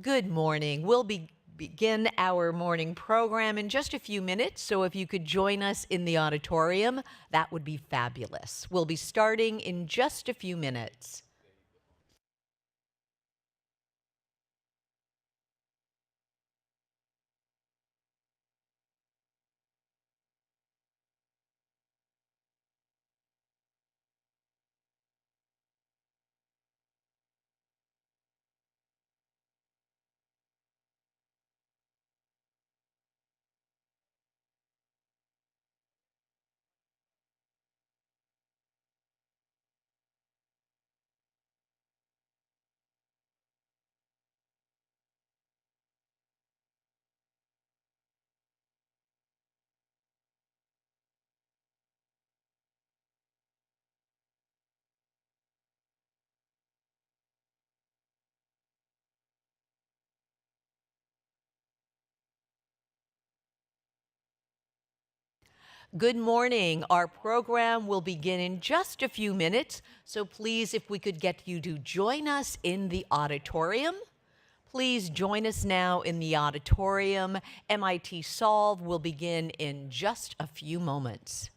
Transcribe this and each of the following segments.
Good morning. We'll begin our morning program in just a few minutes, so if you could join us in the auditorium, that would be fabulous. We'll be starting in just a few minutes. Good morning. Our program will begin in just a few minutes, so please, if we could get you to join us in the auditorium. Please join us now in the auditorium. MIT Solve will begin in just a few moments.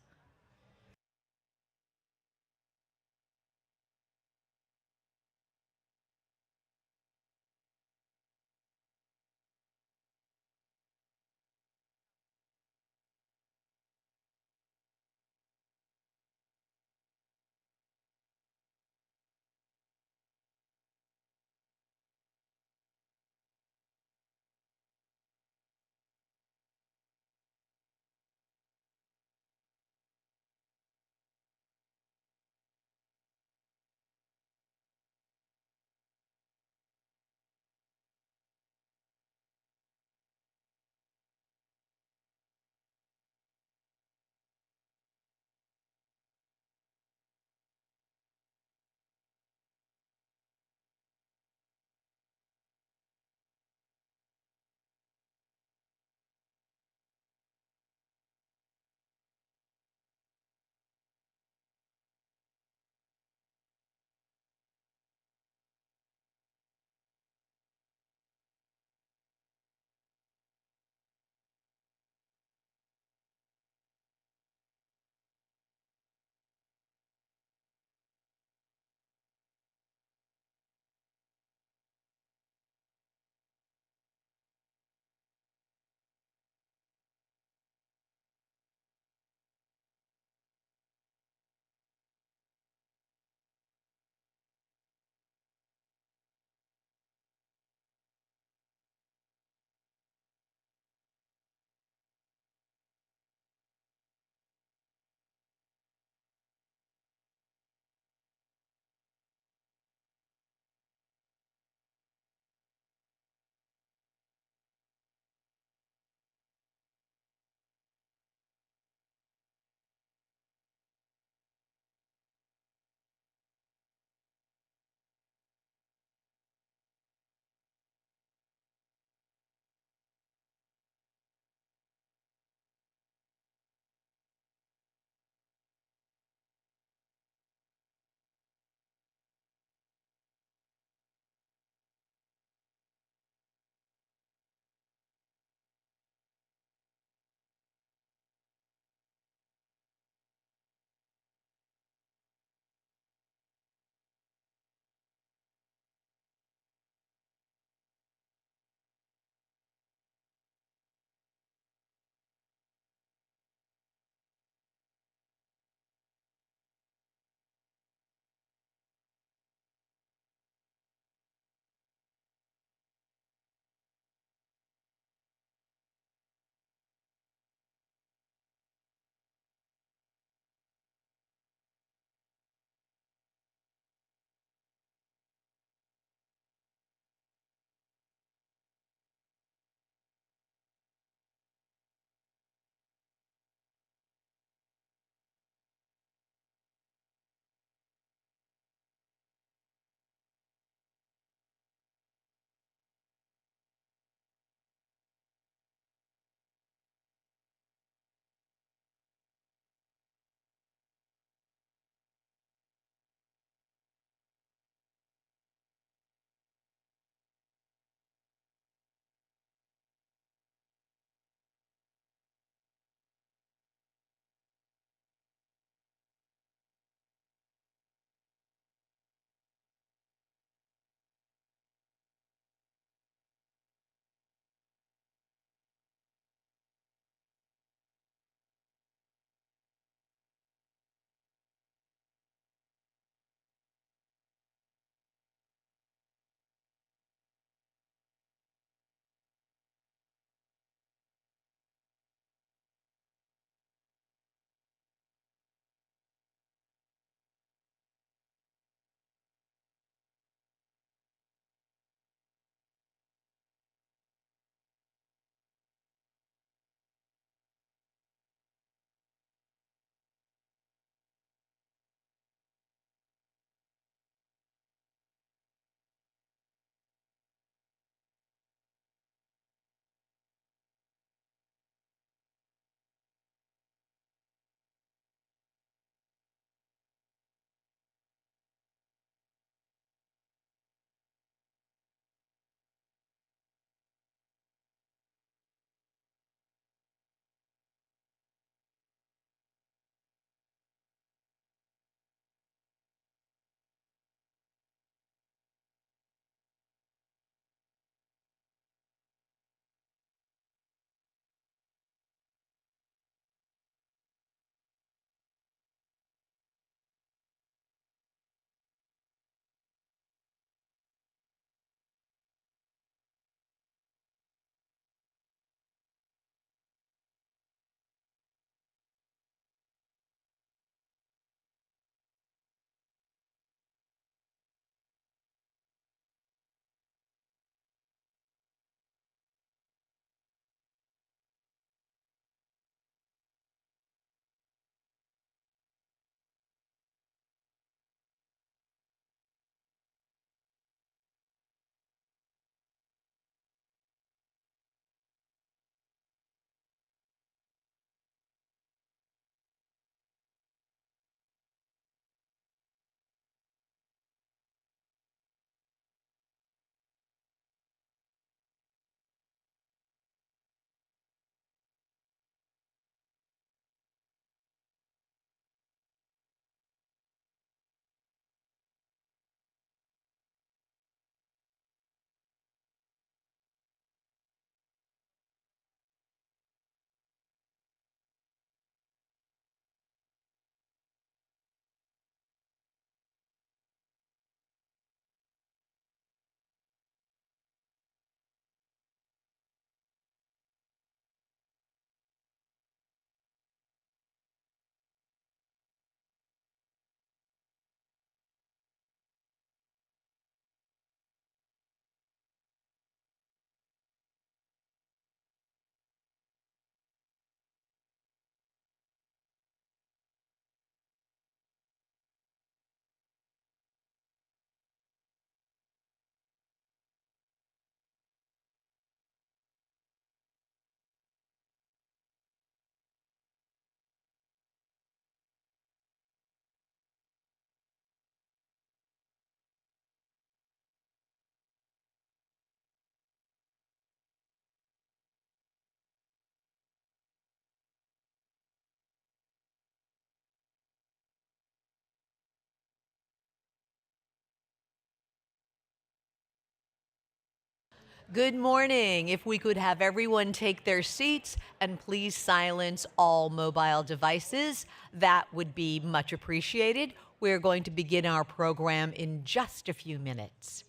Good morning. If we could have everyone take their seats and please silence all mobile devices, that would be much appreciated. We're going to begin our program in just a few minutes.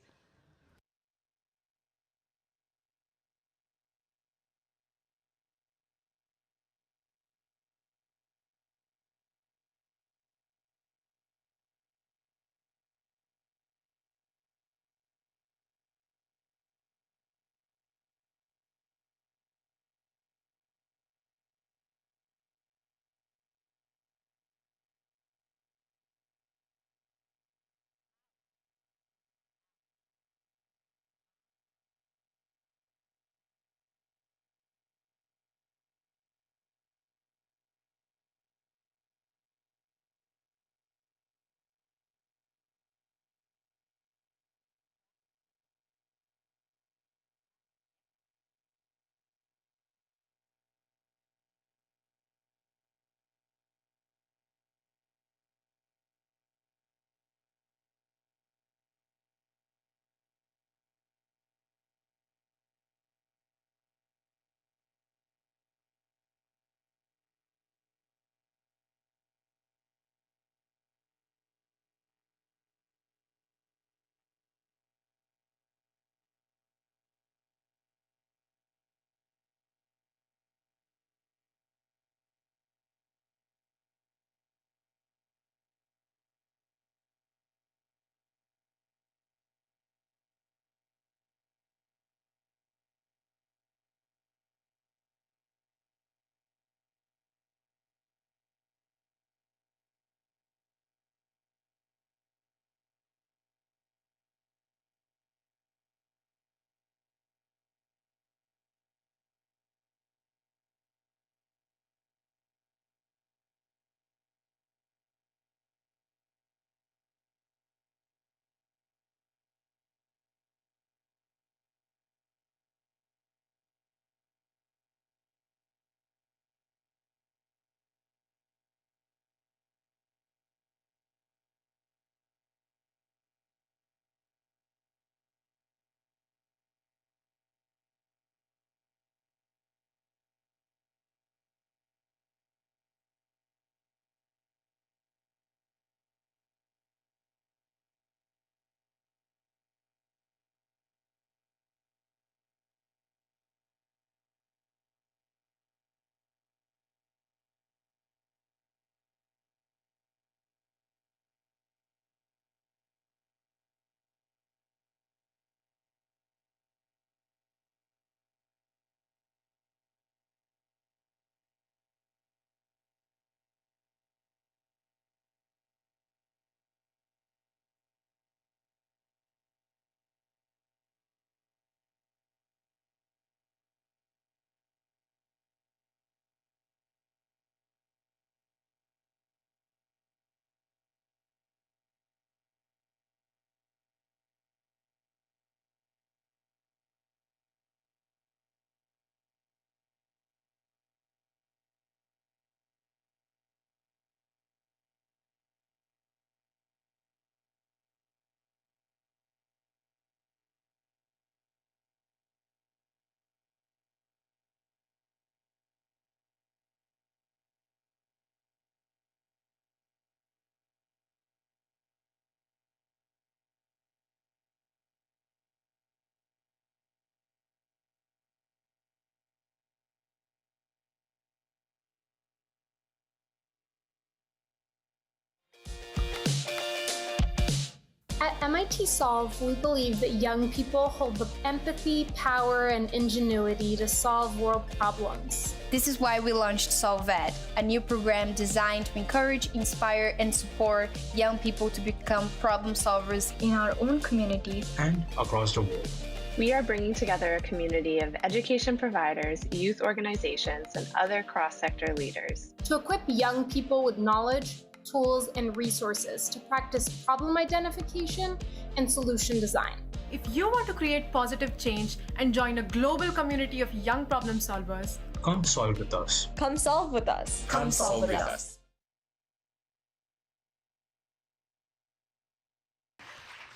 At MIT Solve, we believe that young people hold the empathy, power, and ingenuity to solve world problems. This is why we launched SolveEd, a new program designed to encourage, inspire, and support young people to become problem solvers in our own communities and across the world. We are bringing together a community of education providers, youth organizations, and other cross-sector leaders to equip young people with knowledge, tools, and resources to practice problem identification and solution design. If you want to create positive change and join a global community of young problem solvers, come solve with us. Come solve with us. Come solve with us.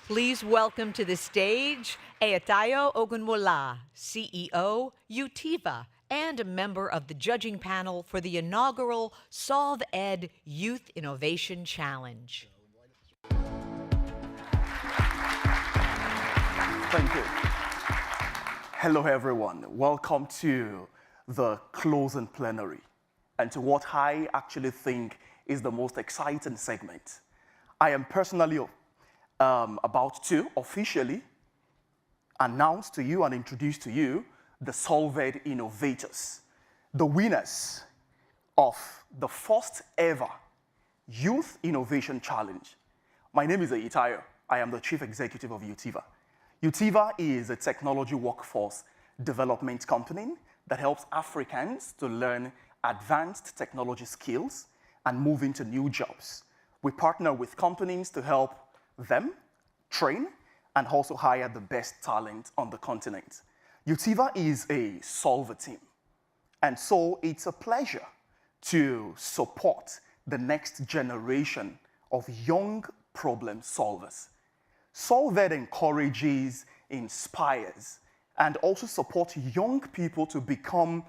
Please welcome to the stage Eatayo Ogunmola, CEO, Utiva, and a member of the judging panel for the inaugural Solve Ed Youth Innovation Challenge. Thank you. Hello, everyone. Welcome to the closing plenary and to what I actually think is the most exciting segment. I am personally about to officially announce to you and introduce to you the Solve Ed Innovators, the winners of the first ever Youth Innovation Challenge. My name is Eatayo. I am the Chief Executive of Utiva. Utiva is a technology workforce development company that helps Africans to learn advanced technology skills and move into new jobs. We partner with companies to help them train and also hire the best talent on the continent. Utiva is a solver team, and so it's a pleasure to support the next generation of young problem solvers. Solve Ed encourages, inspires, and also supports young people to become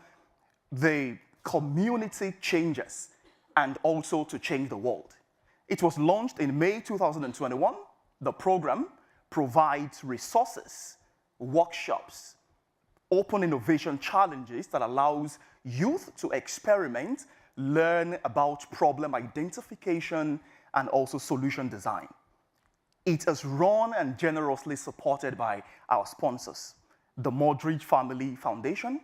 the community changers and also to change the world. It was launched in May 2021. The program provides resources, workshops, open innovation challenges that allows youth to experiment, learn about problem identification, and also solution design. It is run and generously supported by our sponsors, the Modridge Family Foundation,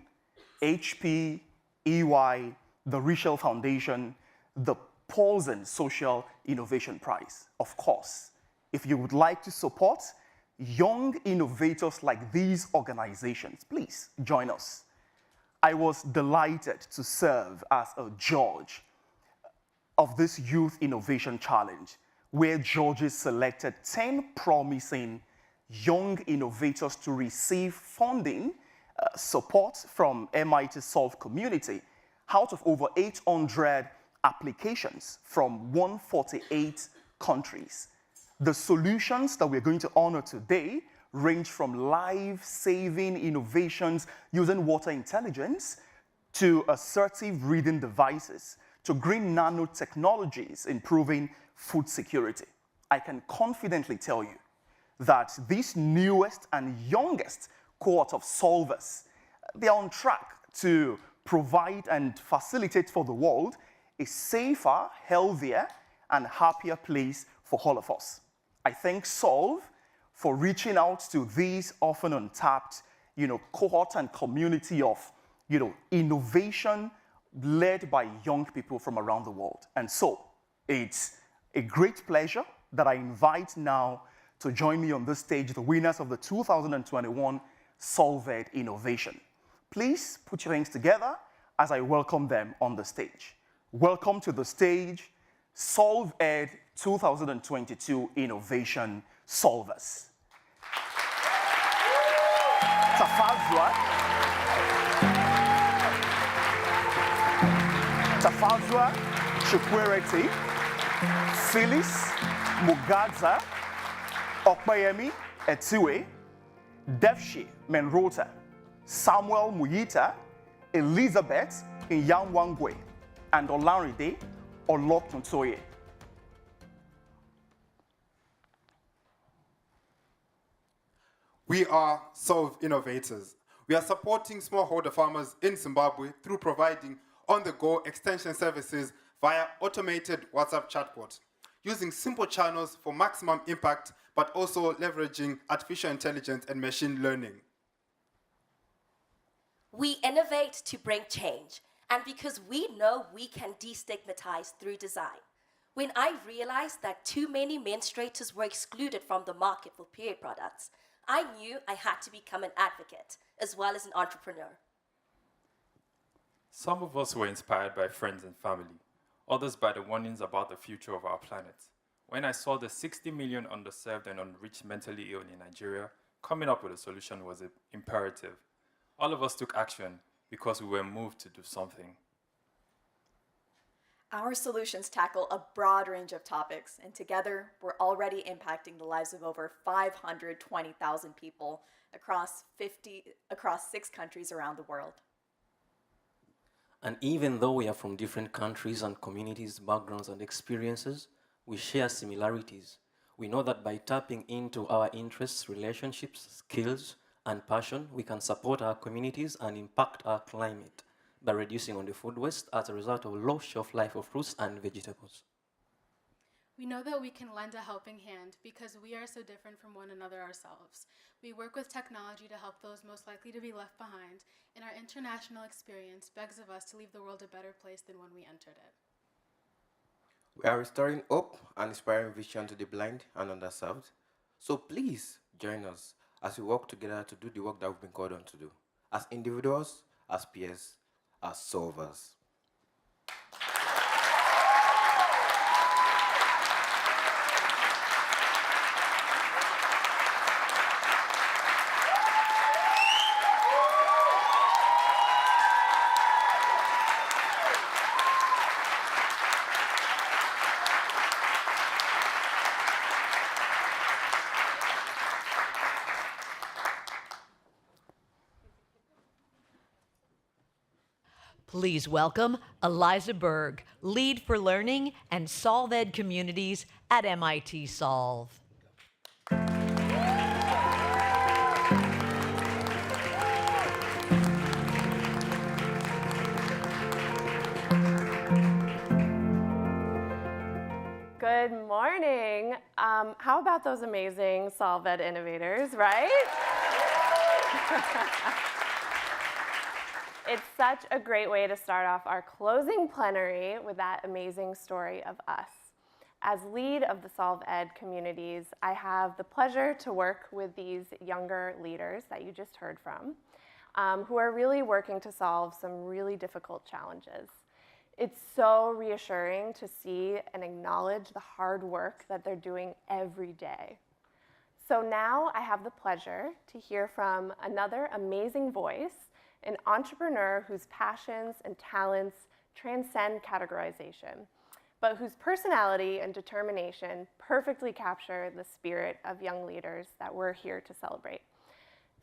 HP, EY, the Richel Foundation, the Paulsen Social Innovation Prize. Of course, if you would like to support young innovators like these organizations, please join us. I was delighted to serve as a judge of this Youth Innovation Challenge, where judges selected 10 promising young innovators to receive funding support from MIT Solve community out of over 800 applications from 148 countries. The solutions that we're going to honor today range from life-saving innovations using water intelligence to assertive reading devices to green nanotechnologies improving food security. I can confidently tell you that this newest and youngest cohort of solvers, they are on track to provide and facilitate for the world a safer, healthier, and happier place for all of us. I thank Solve for reaching out to these often untapped, cohort and community of, innovation led by young people from around the world. And so it's a great pleasure that I invite now to join me on this stage the winners of the 2021 Solve Ed Innovation. Please put your hands together as I welcome them on the stage. Welcome to the stage, Solve Ed 2022 Innovation Solvers. Tafazwa Chukwereti, Phyllis Mugadza, Okpayemi Etiwe, Defshi Menrota, Samuel Muyita, Elizabeth Inyamwangwe, and Olaride Olotuntoye. We are Solve Innovators. We are supporting smallholder farmers in Zimbabwe through providing on-the-go extension services via automated WhatsApp chatbot, using simple channels for maximum impact, but also leveraging artificial intelligence and machine learning. We innovate to bring change, and because we know we can destigmatize through design. When I realized that too many menstruators were excluded from the market for period products, I knew I had to become an advocate as well as an entrepreneur. Some of us were inspired by friends and family, others by the warnings about the future of our planet. When I saw the 60 million underserved and unreached mentally ill in Nigeria, coming up with a solution was imperative. All of us took action because we were moved to do something. Our solutions tackle a broad range of topics, and together we're already impacting the lives of over 520,000 people across 6 countries around the world. And even though we are from different countries and communities, backgrounds, and experiences, we share similarities. We know that by tapping into our interests, relationships, skills, and passion, we can support our communities and impact our climate by reducing on the food waste as a result of low shelf life of fruits and vegetables. We know that we can lend a helping hand because we are so different from one another ourselves. We work with technology to help those most likely to be left behind, and our international experience begs of us to leave the world a better place than when we entered it. We are restoring hope and inspiring vision to the blind and underserved. So please join us as we work together to do the work that we've been called on to do, as individuals, as peers, as solvers. Please welcome Eliza Berg, Lead for Learning and Solve Ed Communities at MIT Solve. Good morning. How about those amazing Solve Ed innovators, right? It's such a great way to start off our closing plenary with that amazing story of us. As lead of the Solve Ed communities, I have the pleasure to work with these younger leaders that you just heard from, who are really working to solve some really difficult challenges. It's so reassuring to see and acknowledge the hard work that they're doing every day. So now I have the pleasure to hear from another amazing voice, an entrepreneur whose passions and talents transcend categorization, but whose personality and determination perfectly capture the spirit of young leaders that we're here to celebrate.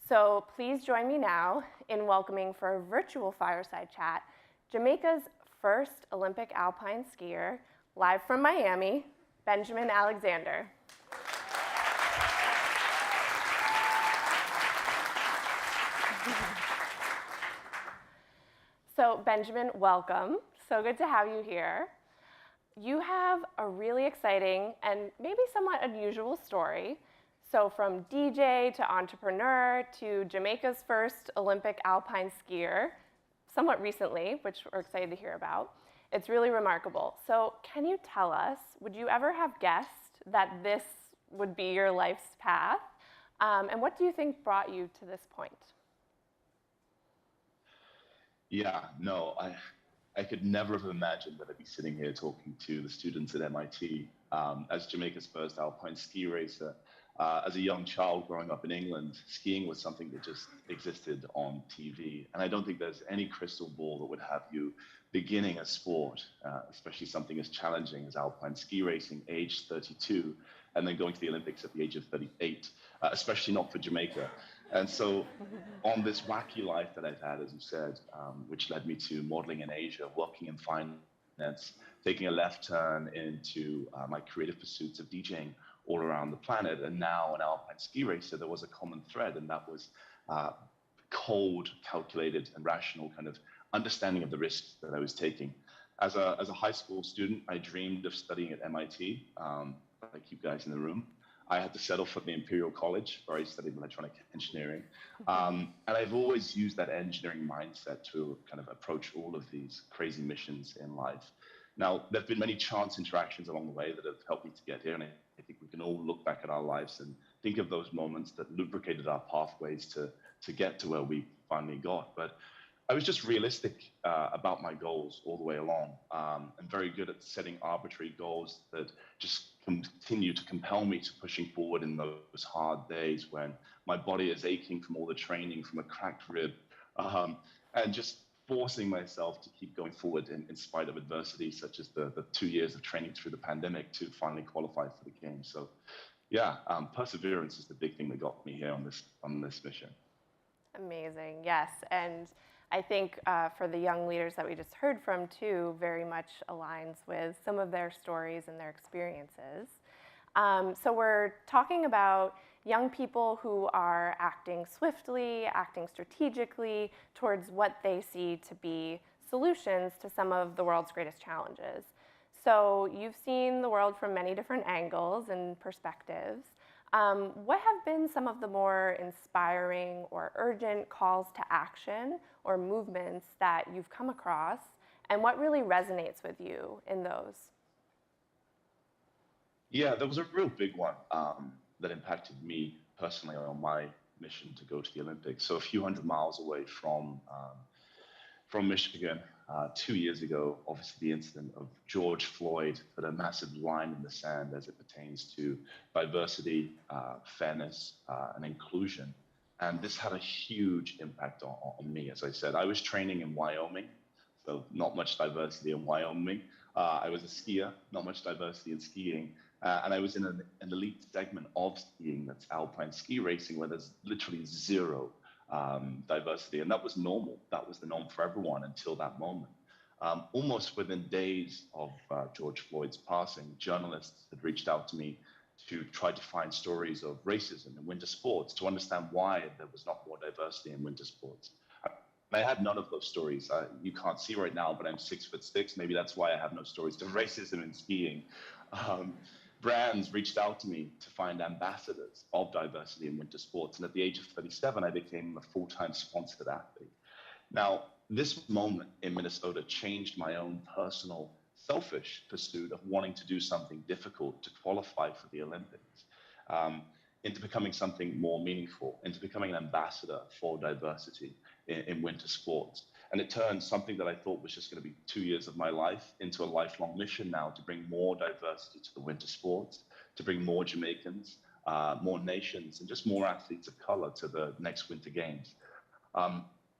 So please join me now in welcoming for a virtual fireside chat, Jamaica's first Olympic alpine skier, live from Miami, Benjamin Alexander. So Benjamin, welcome. So good to have you here. You have a really exciting and maybe somewhat unusual story. So from DJ to entrepreneur to Jamaica's first Olympic alpine skier, somewhat recently, which we're excited to hear about. It's really remarkable. So can you tell us, would you ever have guessed that this would be your life's path? And what do you think brought you to this point? Yeah, no, I could never have imagined that I'd be sitting here talking to the students at MIT. As Jamaica's first alpine ski racer, as a young child growing up in England, skiing was something that just existed on TV. And I don't think there's any crystal ball that would have you beginning a sport, especially something as challenging as alpine ski racing, age 32, and then going to the Olympics at the age of 38, especially not for Jamaica. And so on this wacky life that I've had, as you said, which led me to modeling in Asia, working in finance, taking a left turn into my creative pursuits of DJing all around the planet, and now an alpine ski racer, there was a common thread, and that was cold, calculated, and rational kind of understanding of the risks that I was taking. As a high school student, I dreamed of studying at MIT, like you guys in the room. I had to settle for the Imperial College, where I studied electronic engineering. And I've always used that engineering mindset to kind of approach all of these crazy missions in life. Now, there have been many chance interactions along the way that have helped me to get here, and I think we can all look back at our lives and think of those moments that lubricated our pathways to get to where we finally got. But I was just realistic about my goals all the way along. I'm very good at setting arbitrary goals that just continue to compel me to pushing forward in those hard days when my body is aching from all the training, from a cracked rib, and just forcing myself to keep going forward in spite of adversity, such as the 2 years of training through the pandemic to finally qualify for the game. So yeah, perseverance is the big thing that got me here on this mission. Amazing, yes. And I think for the young leaders that we just heard from too, very much aligns with some of their stories and their experiences. So we're talking about young people who are acting swiftly, acting strategically towards what they see to be solutions to some of the world's greatest challenges. So you've seen the world from many different angles and perspectives. What have been some of the more inspiring or urgent calls to action or movements that you've come across, and what really resonates with you in those? Yeah, there was a real big one that impacted me personally on my mission to go to the Olympics. So a few hundred miles away from Michigan, 2 years ago, obviously the incident of George Floyd put a massive line in the sand as it pertains to diversity, fairness, and inclusion. And this had a huge impact on me. As I said, I was training in Wyoming, so not much diversity in Wyoming. I was a skier, not much diversity in skiing. And I was in an elite segment of skiing, that's alpine ski racing, where there's literally zero diversity. And that was normal. That was the norm for everyone until that moment. Almost within days of George Floyd's passing, journalists had reached out to me to try to find stories of racism in winter sports, to understand why there was not more diversity in winter sports. I had none of those stories. You can't see right now, but I'm 6'6". Maybe that's why I have no stories of racism in skiing. Brands reached out to me to find ambassadors of diversity in winter sports. And at the age of 37, I became a full-time sponsored athlete. Now, this moment in Minnesota changed my own personal, selfish pursuit of wanting to do something difficult to qualify for the Olympics, into becoming something more meaningful, into becoming an ambassador for diversity in winter sports. And it turned something that I thought was just going to be 2 years of my life into a lifelong mission now to bring more diversity to the winter sports, to bring more Jamaicans, more nations, and just more athletes of color to the next Winter Games.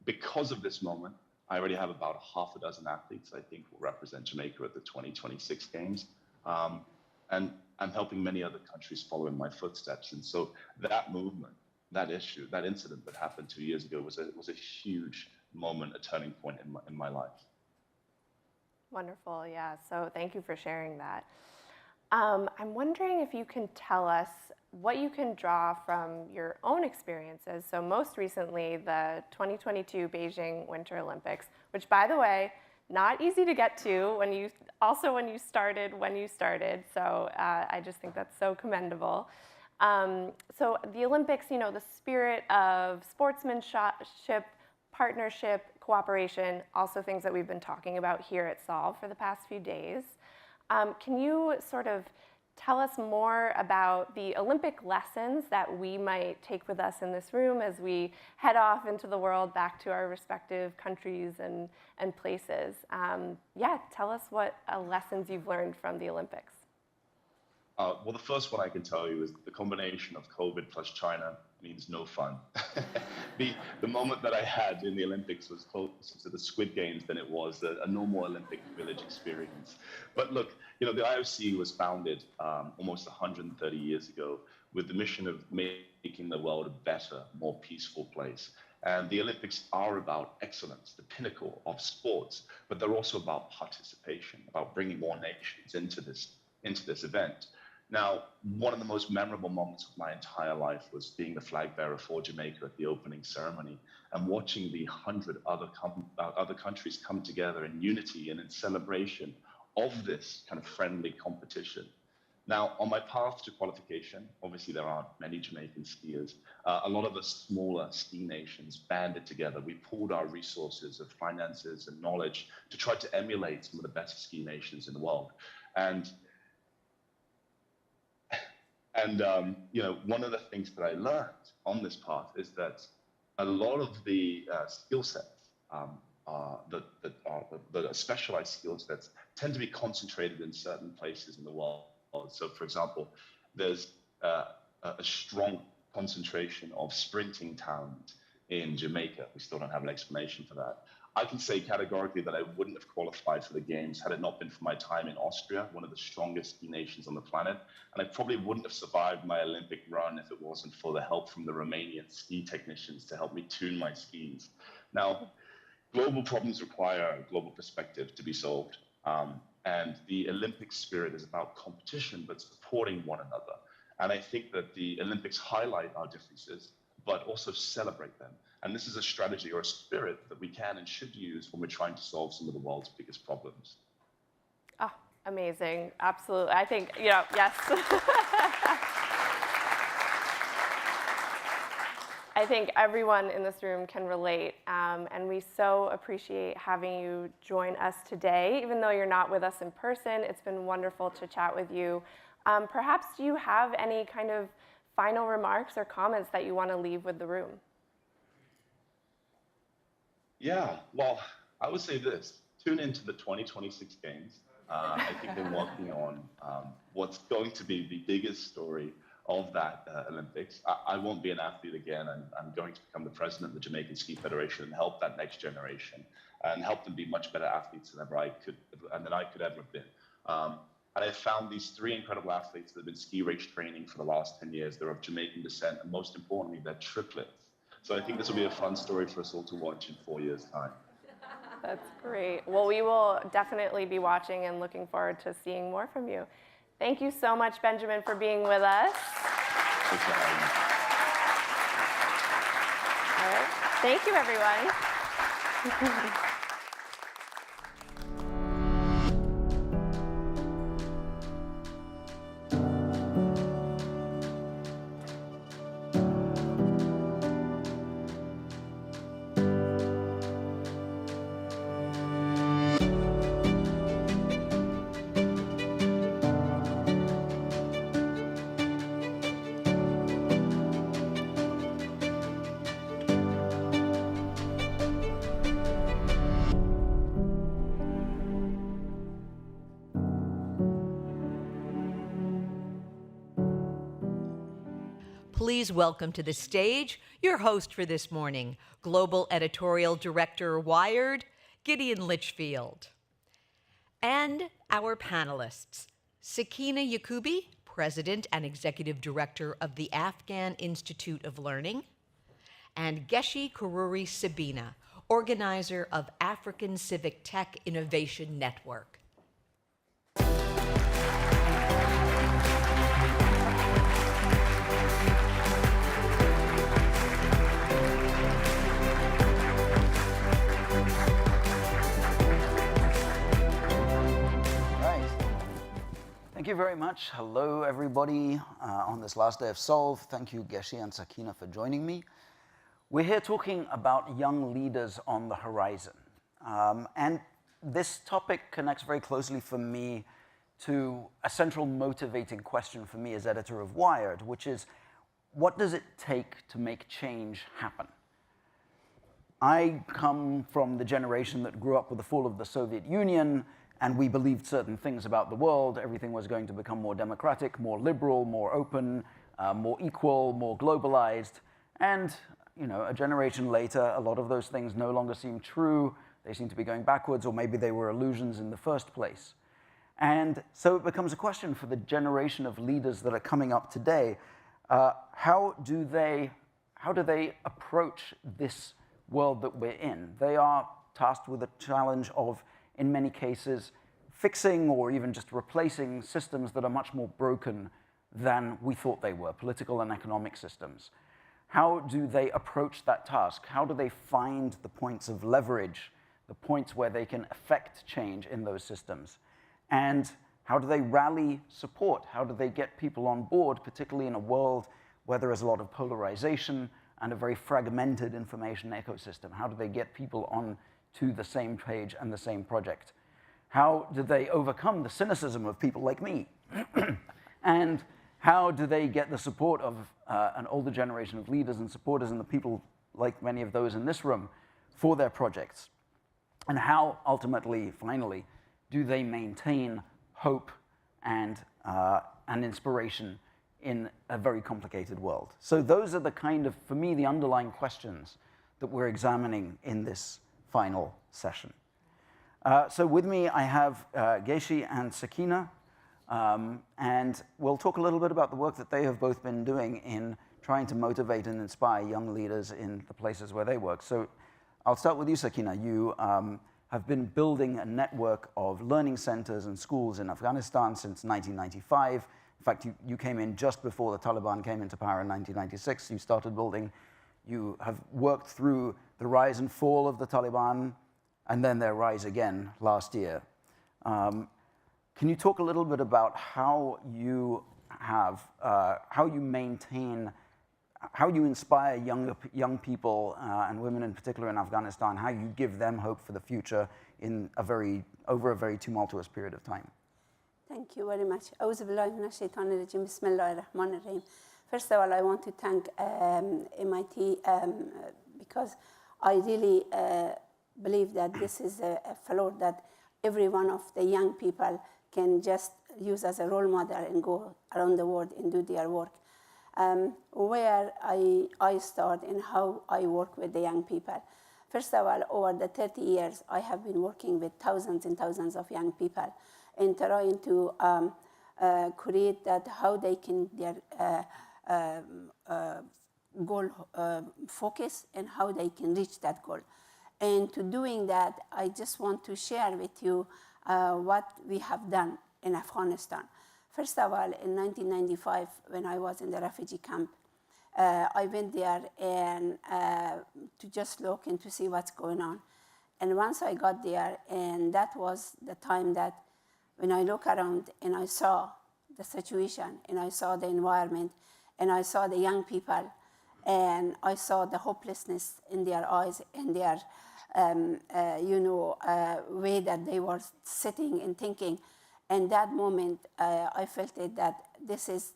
Because of this moment, I already have about half a dozen athletes I think will represent Jamaica at the 2026 Games. And I'm helping many other countries follow in my footsteps. And so that movement, that issue, that incident that happened 2 years ago was a huge moment, a turning point in my life. Wonderful, yeah. So thank you for sharing that. I'm wondering if you can tell us what you can draw from your own experiences. So most recently, the 2022 Beijing Winter Olympics, which, by the way, not easy to get to when you started. So I just think that's so commendable. So the Olympics, you know, the spirit of sportsmanship, partnership, cooperation, also things that we've been talking about here at Solve for the past few days. Can you sort of tell us more about the Olympic lessons that we might take with us in this room as we head off into the world back to our respective countries and places? Yeah, tell us what lessons you've learned from the Olympics. Well, the first one I can tell you is the combination of COVID plus China means no fun. The moment that I had in the Olympics was closer to the Squid Games than it was a normal Olympic Village experience. But look, you know, the IOC was founded almost 130 years ago with the mission of making the world a better, more peaceful place. And the Olympics are about excellence, the pinnacle of sports, but they're also about participation, about bringing more nations into this event. Now, one of the most memorable moments of my entire life was being the flag bearer for Jamaica at the opening ceremony and watching the 100 other countries come together in unity and in celebration of this kind of friendly competition. Now, on my path to qualification, obviously there aren't many Jamaican skiers. A lot of the smaller ski nations banded together. We pooled our resources of finances and knowledge to try to emulate some of the best ski nations in the world. And you know, one of the things that I learned on this path is that a lot of the skill sets, the specialized skill sets, tend to be concentrated in certain places in the world. So, for example, there's a strong concentration of sprinting talent in Jamaica. We still don't have an explanation for that. I can say categorically that I wouldn't have qualified for the Games had it not been for my time in Austria, one of the strongest ski nations on the planet. And I probably wouldn't have survived my Olympic run if it wasn't for the help from the Romanian ski technicians to help me tune my skis. Now, global problems require a global perspective to be solved. And the Olympic spirit is about competition, but supporting one another. And I think that the Olympics highlight our differences, but also celebrate them. And this is a strategy or a spirit that we can and should use when we're trying to solve some of the world's biggest problems. Oh, amazing. Absolutely. I think, yes. I think everyone in this room can relate, and we so appreciate having you join us today. Even though you're not with us in person, it's been wonderful to chat with you. Perhaps do you have any kind of final remarks or comments that you want to leave with the room? Yeah, well, I would say this. Tune into the 2026 Games. I think they're working on what's going to be the biggest story of that Olympics. I won't be an athlete again. I'm going to become the president of the Jamaican Ski Federation and help that next generation and help them be much better athletes than I could ever have been. And I found these three incredible athletes that have been ski race training for the last 10 years. They're of Jamaican descent, and most importantly, they're triplets. So I think this will be a fun story for us all to watch in 4 years' time. That's great. Well, we will definitely be watching and looking forward to seeing more from you. Thank you so much, Benjamin, for being with us. Thanks for having me. All right. Thank you, everyone. Please welcome to the stage your host for this morning, Global Editorial Director Wired, Gideon Litchfield. And our panelists, Sakina Yakubi, President and Executive Director of the Afghan Institute of Learning, and Geshe Kururi Sabina, organizer of African Civic Tech Innovation Network. Thank you very much. Hello, everybody, on this last day of Solve. Thank you, Geshe and Sakina, for joining me. We're here talking about young leaders on the horizon. And this topic connects very closely for me to a central motivating question for me as editor of Wired, which is, what does it take to make change happen? I come from the generation that grew up with the fall of the Soviet Union, and we believed certain things about the world. Everything was going to become more democratic, more liberal, more open, more equal, more globalized. And a generation later, a lot of those things no longer seem true. They seem to be going backwards, or maybe they were illusions in the first place. And so it becomes a question for the generation of leaders that are coming up today. How do they approach this world that we're in? They are tasked with a challenge of, in many cases, fixing or even just replacing systems that are much more broken than we thought they were, political and economic systems. How do they approach that task? How do they find the points of leverage, the points where they can affect change in those systems? And how do they rally support? How do they get people on board, particularly in a world where there is a lot of polarization and a very fragmented information ecosystem? How do they get people on to the same page and the same project? How do they overcome the cynicism of people like me? And how do they get the support of an older generation of leaders and supporters and the people like many of those in this room for their projects? And how, ultimately, finally, do they maintain hope and inspiration in a very complicated world? So those are the kind of, for me, the underlying questions that we're examining in this final session. So with me, I have Geshi and Sakina, and we'll talk a little bit about the work that they have both been doing in trying to motivate and inspire young leaders in the places where they work. So I'll start with you, Sakina. You have been building a network of learning centers and schools in Afghanistan since 1995. In fact, you came in just before the Taliban came into power in 1996. You started building. You have worked through the rise and fall of the Taliban, and then their rise again last year. Can you talk a little bit about how you maintain, how you inspire young people and women in particular in Afghanistan, how you give them hope for the future in over a very tumultuous period of time? Thank you very much. Bismillahirrahmanirrahim. First of all, I want to thank MIT because I really believe that this is a floor that every one of the young people can just use as a role model and go around the world and do their work. Where I start and how I work with the young people. First of all, over the 30 years, I have been working with thousands and thousands of young people and trying to create that how they can their goal focus and how they can reach that goal. And to doing that, I just want to share with you what we have done in Afghanistan. First of all, in 1995, when I was in the refugee camp, I went there and to just look and to see what's going on. And once I got there, and that was the time that when I look around and I saw the situation, and I saw the environment, and I saw the young people, and I saw the hopelessness in their eyes and their way that they were sitting and thinking. And that moment, I felt it that this is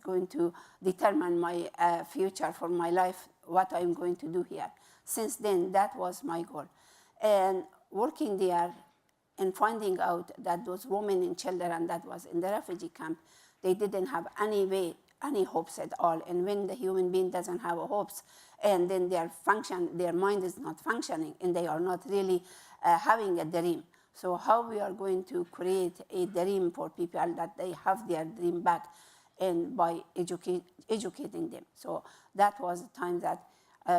going to determine my future for my life, what I'm going to do here. Since then, that was my goal. And working there and finding out that those women and children that was in the refugee camp, they didn't have any hopes at all. And when the human being doesn't have hopes, and then their mind is not functioning, and they are not really having a dream. So how we are going to create a dream for people that they have their dream back, and by educating them. So that was the time that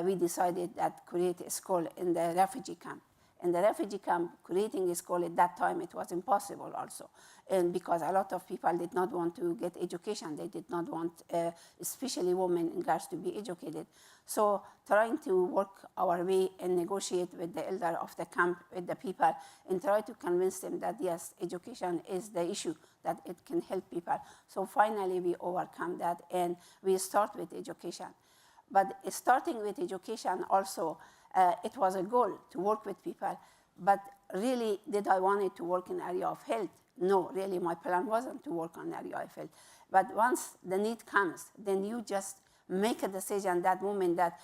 we decided that create a school in the refugee camp. In the refugee camp, creating a school at that time, it was impossible also. And because a lot of people did not want to get education, they did not want, especially women and girls, to be educated. So trying to work our way and negotiate with the elder of the camp, with the people, and try to convince them that yes, education is the issue, that it can help people. So finally we overcome that and we start with education. But starting with education also, it was a goal to work with people. But really, did I want it to work in the area of health? No, really, my plan wasn't to work on the area of health. But once the need comes, then you just make a decision that moment that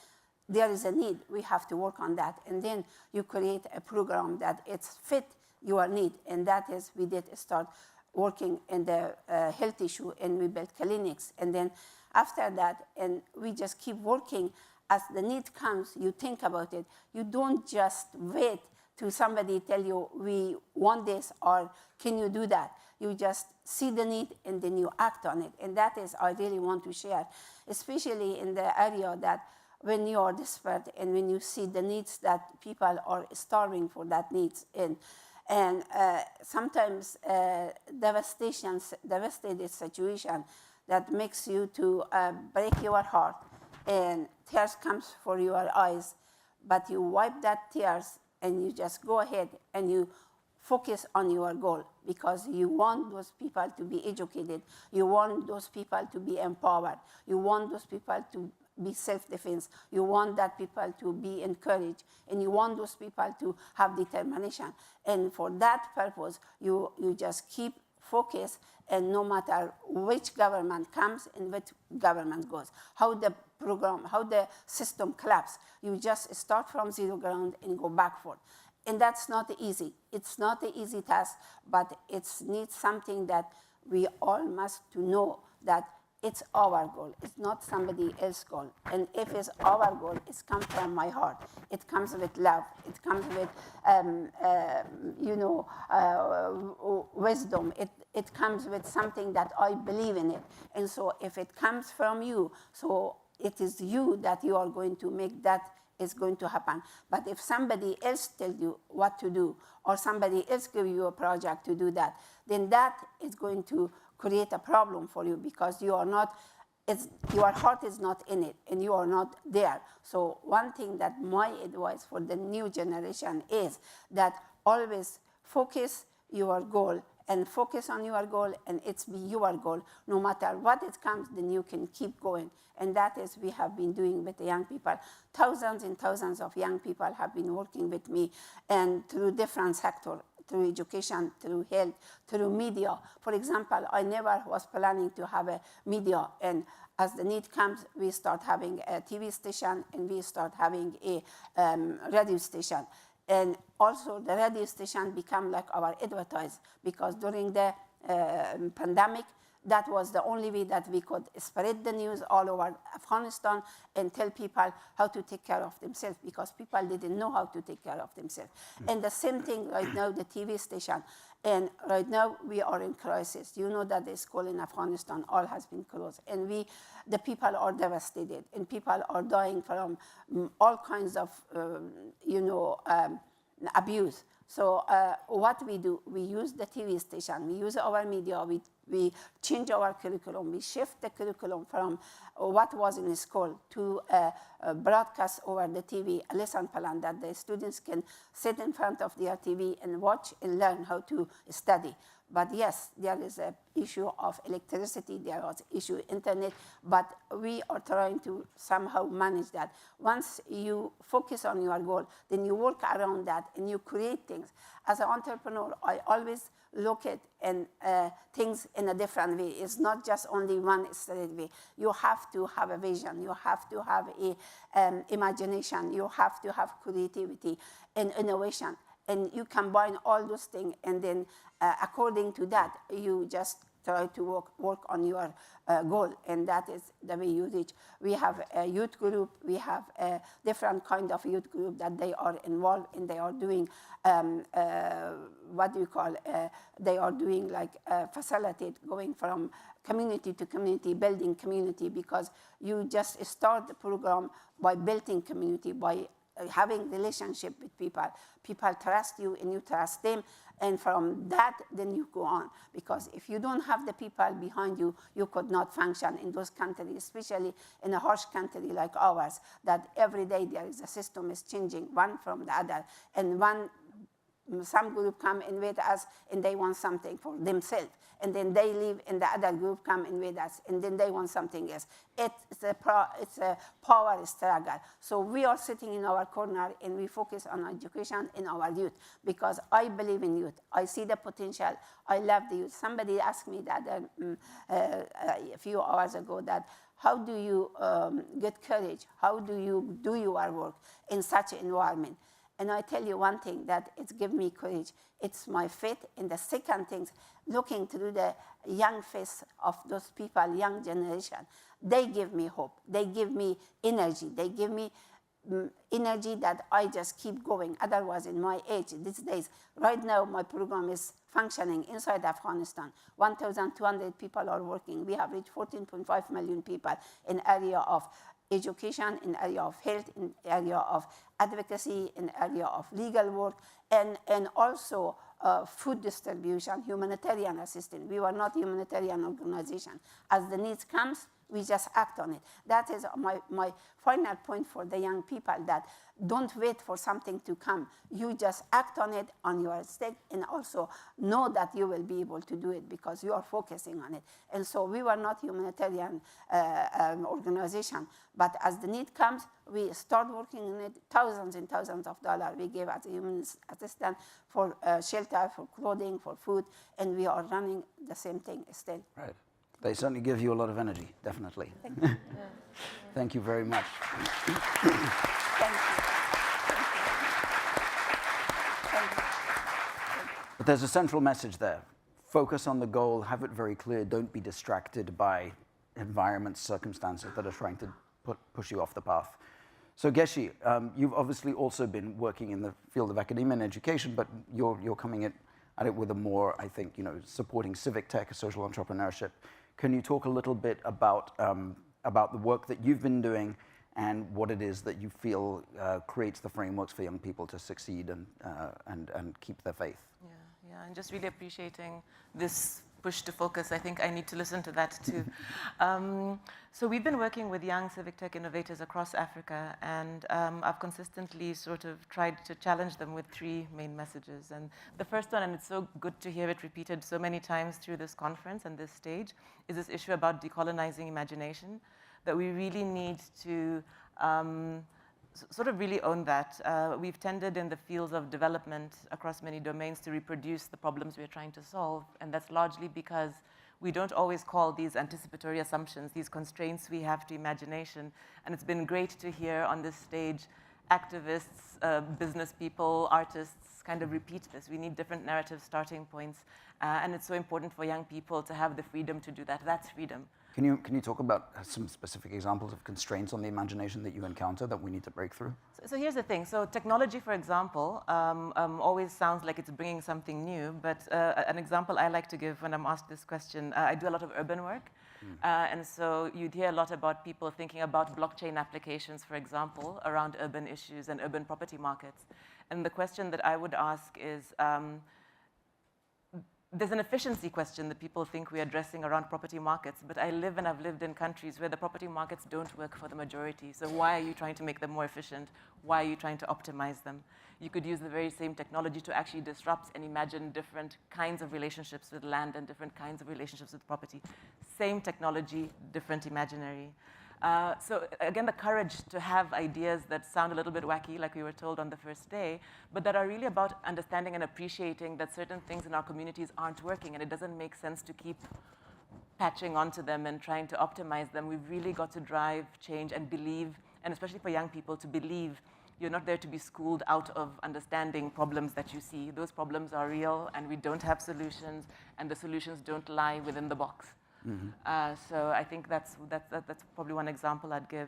there is a need, we have to work on that. And then you create a program that it's fit your need. And that is, we did start working in the health issue, and we built clinics. And then after that, and we just keep working. As the need comes, you think about it. You don't just wait to somebody tell you, we want this, or can you do that? You just see the need, and then you act on it. And that is, I really want to share, especially in the area that when you are desperate and when you see the needs that people are starving for that needs. And sometimes devastated situation that makes you to break your heart, and tears comes for your eyes, but you wipe that tears and you just go ahead and you focus on your goal, because you want those people to be educated, you want those people to be empowered, you want those people to be self-defense, you want that people to be encouraged, and you want those people to have determination. And for that purpose, you just keep focus, and no matter which government comes and which government goes, how the program, how the system collapses, you just start from zero ground and go backward. And that's not easy. It's not an easy task, but it needs something that we all must to know, that it's our goal. It's not somebody else's goal. And if it's our goal, it's come from my heart. It comes with love. It comes with, wisdom. It comes with something that I believe in it. And so if it comes from you, so it is you that you are going to make that is going to happen. But if somebody else tells you what to do, or somebody else gives you a project to do that, then that is going to create a problem for you because you are not, your heart is not in it and you are not there. So one thing that my advice for the new generation is that always focus your goal and focus on your goal, and it's be your goal. No matter what it comes, then you can keep going. And that is we have been doing with the young people. Thousands and thousands of young people have been working with me and through different sectors, through education, through health, through media. For example, I never was planning to have a media, and as the need comes, we start having a TV station and we start having a radio station. And also the radio station become like our advertise, because during the pandemic, that was the only way that we could spread the news all over Afghanistan and tell people how to take care of themselves, because people didn't know how to take care of themselves. And the same thing right now, the TV station. And right now we are in crisis. You know that the school in Afghanistan all has been closed, and the people are devastated, and people are dying from all kinds of, abuse. So what we do, we use the TV station, we use our media, we change our curriculum, we shift the curriculum from what was in school to broadcast over the TV, a lesson plan that the students can sit in front of their TV and watch and learn how to study. But yes, there is an issue of electricity, there was issue internet, but we are trying to somehow manage that. Once you focus on your goal, then you work around that and you create things. As an entrepreneur, I always look at things in a different way. It's not just only one strategy. You have to have a vision. You have to have a imagination. You have to have creativity and innovation. And you combine all those things, and then according to that, you just try to work on your goal, and that is the way you reach. We have a youth group. We have a different kind of youth group that they are involved in. They are doing, they are doing like facilitate, going from community to community, building community, because you just start the program by building community, by having relationship with people. People trust you and you trust them. And from that, then you go on. Because if you don't have the people behind you, you could not function in those countries, especially in a harsh country like ours, that every day there is a system is changing one from the other. And some group come in with us and they want something for themselves. And then they leave and the other group come in with us and then they want something else. It's a power struggle. So we are sitting in our corner and we focus on education in our youth, because I believe in youth. I see the potential. I love the youth. Somebody asked me that a few hours ago, that how do you get courage? How do you do your work in such an environment? And I tell you one thing that it's given me courage. It's my faith. And the second thing, looking through the young face of those people, young generation, they give me hope. They give me energy. They give me energy that I just keep going. Otherwise, in my age, these days, right now, my program is functioning inside Afghanistan. 1,200 people are working. We have reached 14.5 million people in area of education, in area of health, in area of advocacy, in area of legal work, and also food distribution, humanitarian assistance. We were not a humanitarian organization. As the needs comes, we just act on it. That is my final point for the young people, that don't wait for something to come. You just act on it on your stake, and also know that you will be able to do it because you are focusing on it. And so we were not humanitarian organization, but as the need comes, we start working on it. Thousands and thousands of dollars we gave as a human assistant for shelter, for clothing, for food, and we are running the same thing still. Right. They certainly give you a lot of energy, definitely. Thank you. Thank you very much. Thank you. But there's a central message there. Focus on the goal, have it very clear, don't be distracted by environments, circumstances that are trying to push you off the path. So Geshi, you've obviously also been working in the field of academia and education, but you're coming at it with a more, I think, supporting civic tech, social entrepreneurship. Can you talk a little bit about the work that you've been doing and what it is that you feel creates the frameworks for young people to succeed and keep their faith? Yeah, and just really appreciating this push to focus. I think I need to listen to that too. So we've been working with young civic tech innovators across Africa, and I've consistently sort of tried to challenge them with 3 main messages. And the first one, and it's so good to hear it repeated so many times through this conference and this stage, is this issue about decolonizing imagination, that we really need to sort of really own that. We've tended in the fields of development across many domains to reproduce the problems we're trying to solve, and that's largely because we don't always call these anticipatory assumptions, these constraints we have to imagination. And it's been great to hear on this stage activists, business people, artists kind of repeat this. We need different narrative starting points, and it's so important for young people to have the freedom to do that. That's freedom. Can you talk about some specific examples of constraints on the imagination that you encounter that we need to break through? So here's the thing. So technology, for example, always sounds like it's bringing something new. But an example I like to give when I'm asked this question, I do a lot of urban work. And so you'd hear a lot about people thinking about blockchain applications, for example, around urban issues and urban property markets. And the question that I would ask is, there's an efficiency question that people think we're addressing around property markets, but I live and I've lived in countries where the property markets don't work for the majority. So why are you trying to make them more efficient? Why are you trying to optimize them? You could use the very same technology to actually disrupt and imagine different kinds of relationships with land and different kinds of relationships with property. Same technology, different imaginary. So again, the courage to have ideas that sound a little bit wacky, like we were told on the first day, but that are really about understanding and appreciating that certain things in our communities aren't working, and it doesn't make sense to keep patching onto them and trying to optimize them. We've really got to drive change and believe, and especially for young people, to believe you're not there to be schooled out of understanding problems that you see. Those problems are real, and we don't have solutions, and the solutions don't lie within the box. So I think that's probably one example I'd give.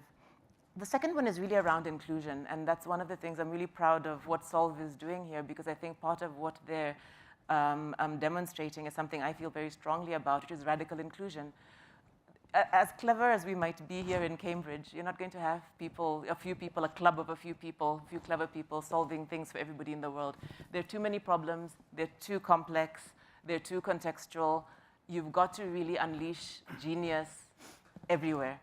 The second one is really around inclusion, and that's one of the things I'm really proud of what Solve is doing here, because I think part of what they're demonstrating is something I feel very strongly about, which is radical inclusion. As clever as we might be here in Cambridge, you're not going to have people, a few people, a club of a few people, a few clever people solving things for everybody in the world. There are too many problems, they're too complex, they're too contextual. You've got to really unleash genius everywhere.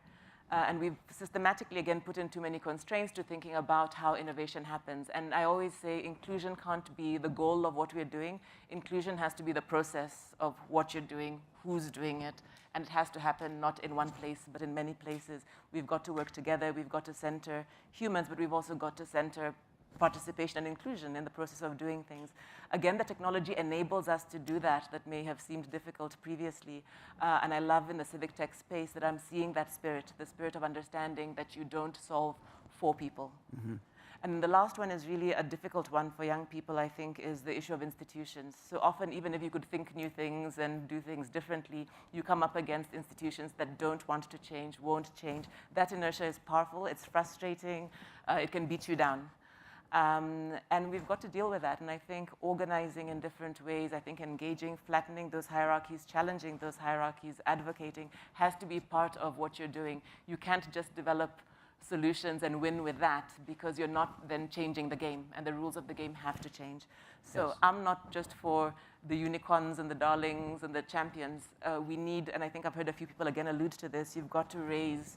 And we've systematically, again, put in too many constraints to thinking about how innovation happens. And I always say inclusion can't be the goal of what we're doing. Inclusion has to be the process of what you're doing, who's doing it, and it has to happen not in one place, but in many places. We've got to work together. We've got to center humans, but we've also got to center participation and inclusion in the process of doing things. Again, the technology enables us to do that may have seemed difficult previously. And I love in the civic tech space that I'm seeing that spirit, the spirit of understanding that you don't solve for people. And the last one is really a difficult one for young people, I think, is the issue of institutions. So often, even if you could think new things and do things differently, you come up against institutions that don't want to change, won't change. That inertia is powerful, it's frustrating, it can beat you down. And we've got to deal with that. And I think organizing in different ways, I think engaging, flattening those hierarchies, challenging those hierarchies, advocating has to be part of what you're doing. You can't just develop solutions and win with that, because you're not then changing the game, and the rules of the game have to change. So yes. I'm not just for the unicorns and the darlings and the champions. We need, and I think I've heard a few people again allude to this, you've got to raise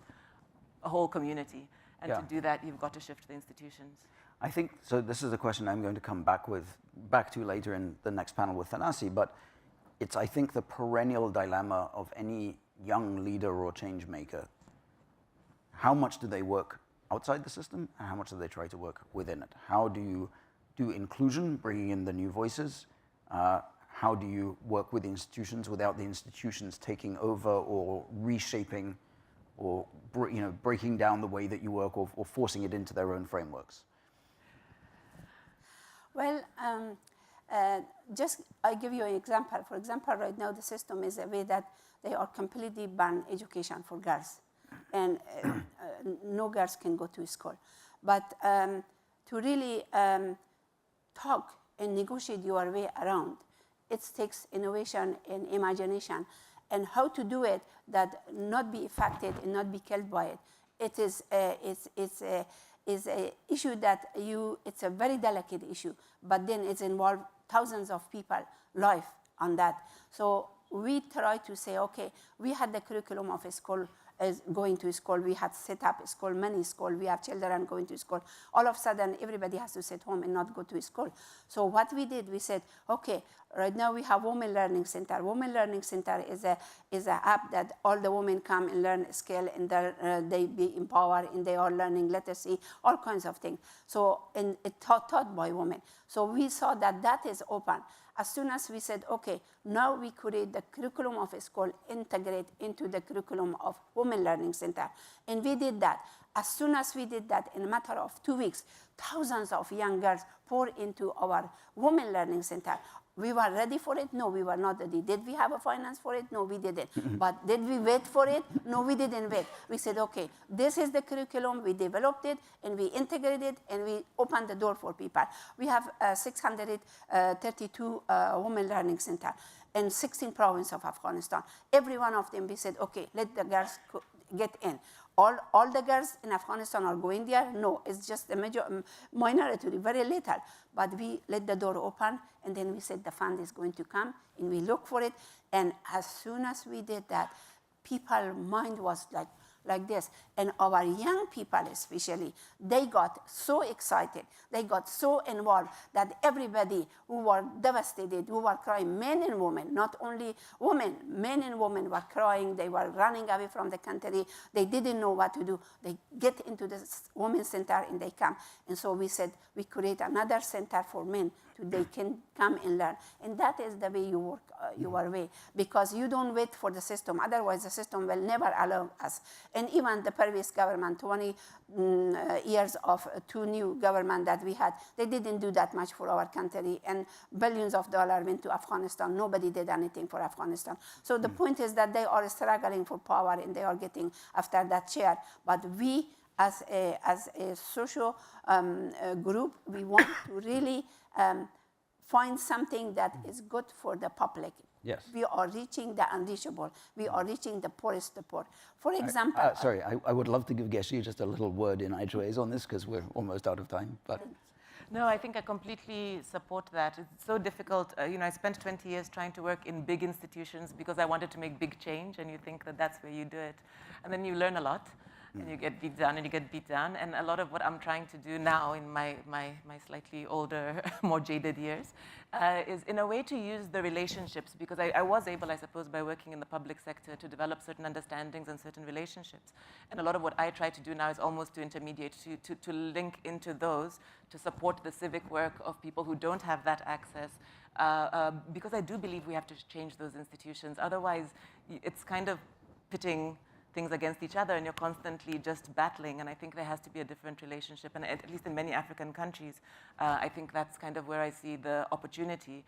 a whole community. And to do that, you've got to shift the institutions. I think, so this is a question I'm going to come back to later in the next panel with Thanasi, but it's, I think, the perennial dilemma of any young leader or change maker. How much do they work outside the system, and how much do they try to work within it? How do you do inclusion, bringing in the new voices? How do you work with the institutions without the institutions taking over or reshaping or breaking down the way that you work, or forcing it into their own frameworks? Well, Just I give you an example. For example, right now the system is a way that they are completely ban education for girls, and no girls can go to school. But to really talk and negotiate your way around, it takes innovation and imagination, and how to do it that not be affected and not be killed by it. It is is a issue that it's a very delicate issue, but then it's involved thousands of people life on that. So we try to say, okay, we had the curriculum of a school is going to school. We had set up a school, many schools. We have children going to school. All of a sudden, everybody has to sit home and not go to school. So what we did, we said, okay, right now we have Women Learning Center. Women Learning Center is an app that all the women come and learn a skill, and they be empowered, and they are learning literacy, all kinds of things. So, and it's taught by women. So we saw that that is open. As soon as we said, okay, now we create the curriculum of a school, integrate into the curriculum of Women Learning Center. And we did that. As soon as we did that, in a matter of 2 weeks, thousands of young girls poured into our Women Learning Center. We were ready for it? No, we were not ready. Did we have a finance for it? No, we didn't. But did we wait for it? No, we didn't wait. We said, okay, this is the curriculum. We developed it, and we integrated it, and we opened the door for people. We have 632 Women Learning Center in 16 provinces of Afghanistan. Every one of them, we said, okay, let the girls get in. All the girls in Afghanistan are going there? No, it's just a minority, very little. But we let the door open, and then we said the fund is going to come, and we look for it. And as soon as we did that, people's mind was like this. And our young people especially, they got so excited, they got so involved that everybody who were devastated, who were crying, men and women, not only women, men and women were crying, they were running away from the country, they didn't know what to do. They get into the women's center and they come. And so we said, we create another center for men, they can come and learn. And that is the way you work your way, because you don't wait for the system. Otherwise, the system will never allow us. And even the previous government, 20 years of 2 new government that we had, they didn't do that much for our country. And billions of dollars went to Afghanistan. Nobody did anything for Afghanistan. So the point is that they are struggling for power, and they are getting after that chair. But we, as a social group, we want to really find something that is good for the public. Yes. We are reaching the unreachable. We are reaching the poorest of the poor. For example... sorry, I would love to give Geshe just a little word in edgeways on this, because we're almost out of time. But no, I think I completely support that. It's so difficult. I spent 20 years trying to work in big institutions because I wanted to make big change, and you think that that's where you do it. And then you learn a lot. And you get beat down, and you get beat down. And a lot of what I'm trying to do now in my slightly older, more jaded years, is in a way to use the relationships, because I was able, I suppose, by working in the public sector, to develop certain understandings and certain relationships. And a lot of what I try to do now is almost to intermediate, to link into those, to support the civic work of people who don't have that access, because I do believe we have to change those institutions. Otherwise, it's kind of pitting things against each other, and you're constantly just battling. And I think there has to be a different relationship. And at least in many African countries, I think that's kind of where I see the opportunity.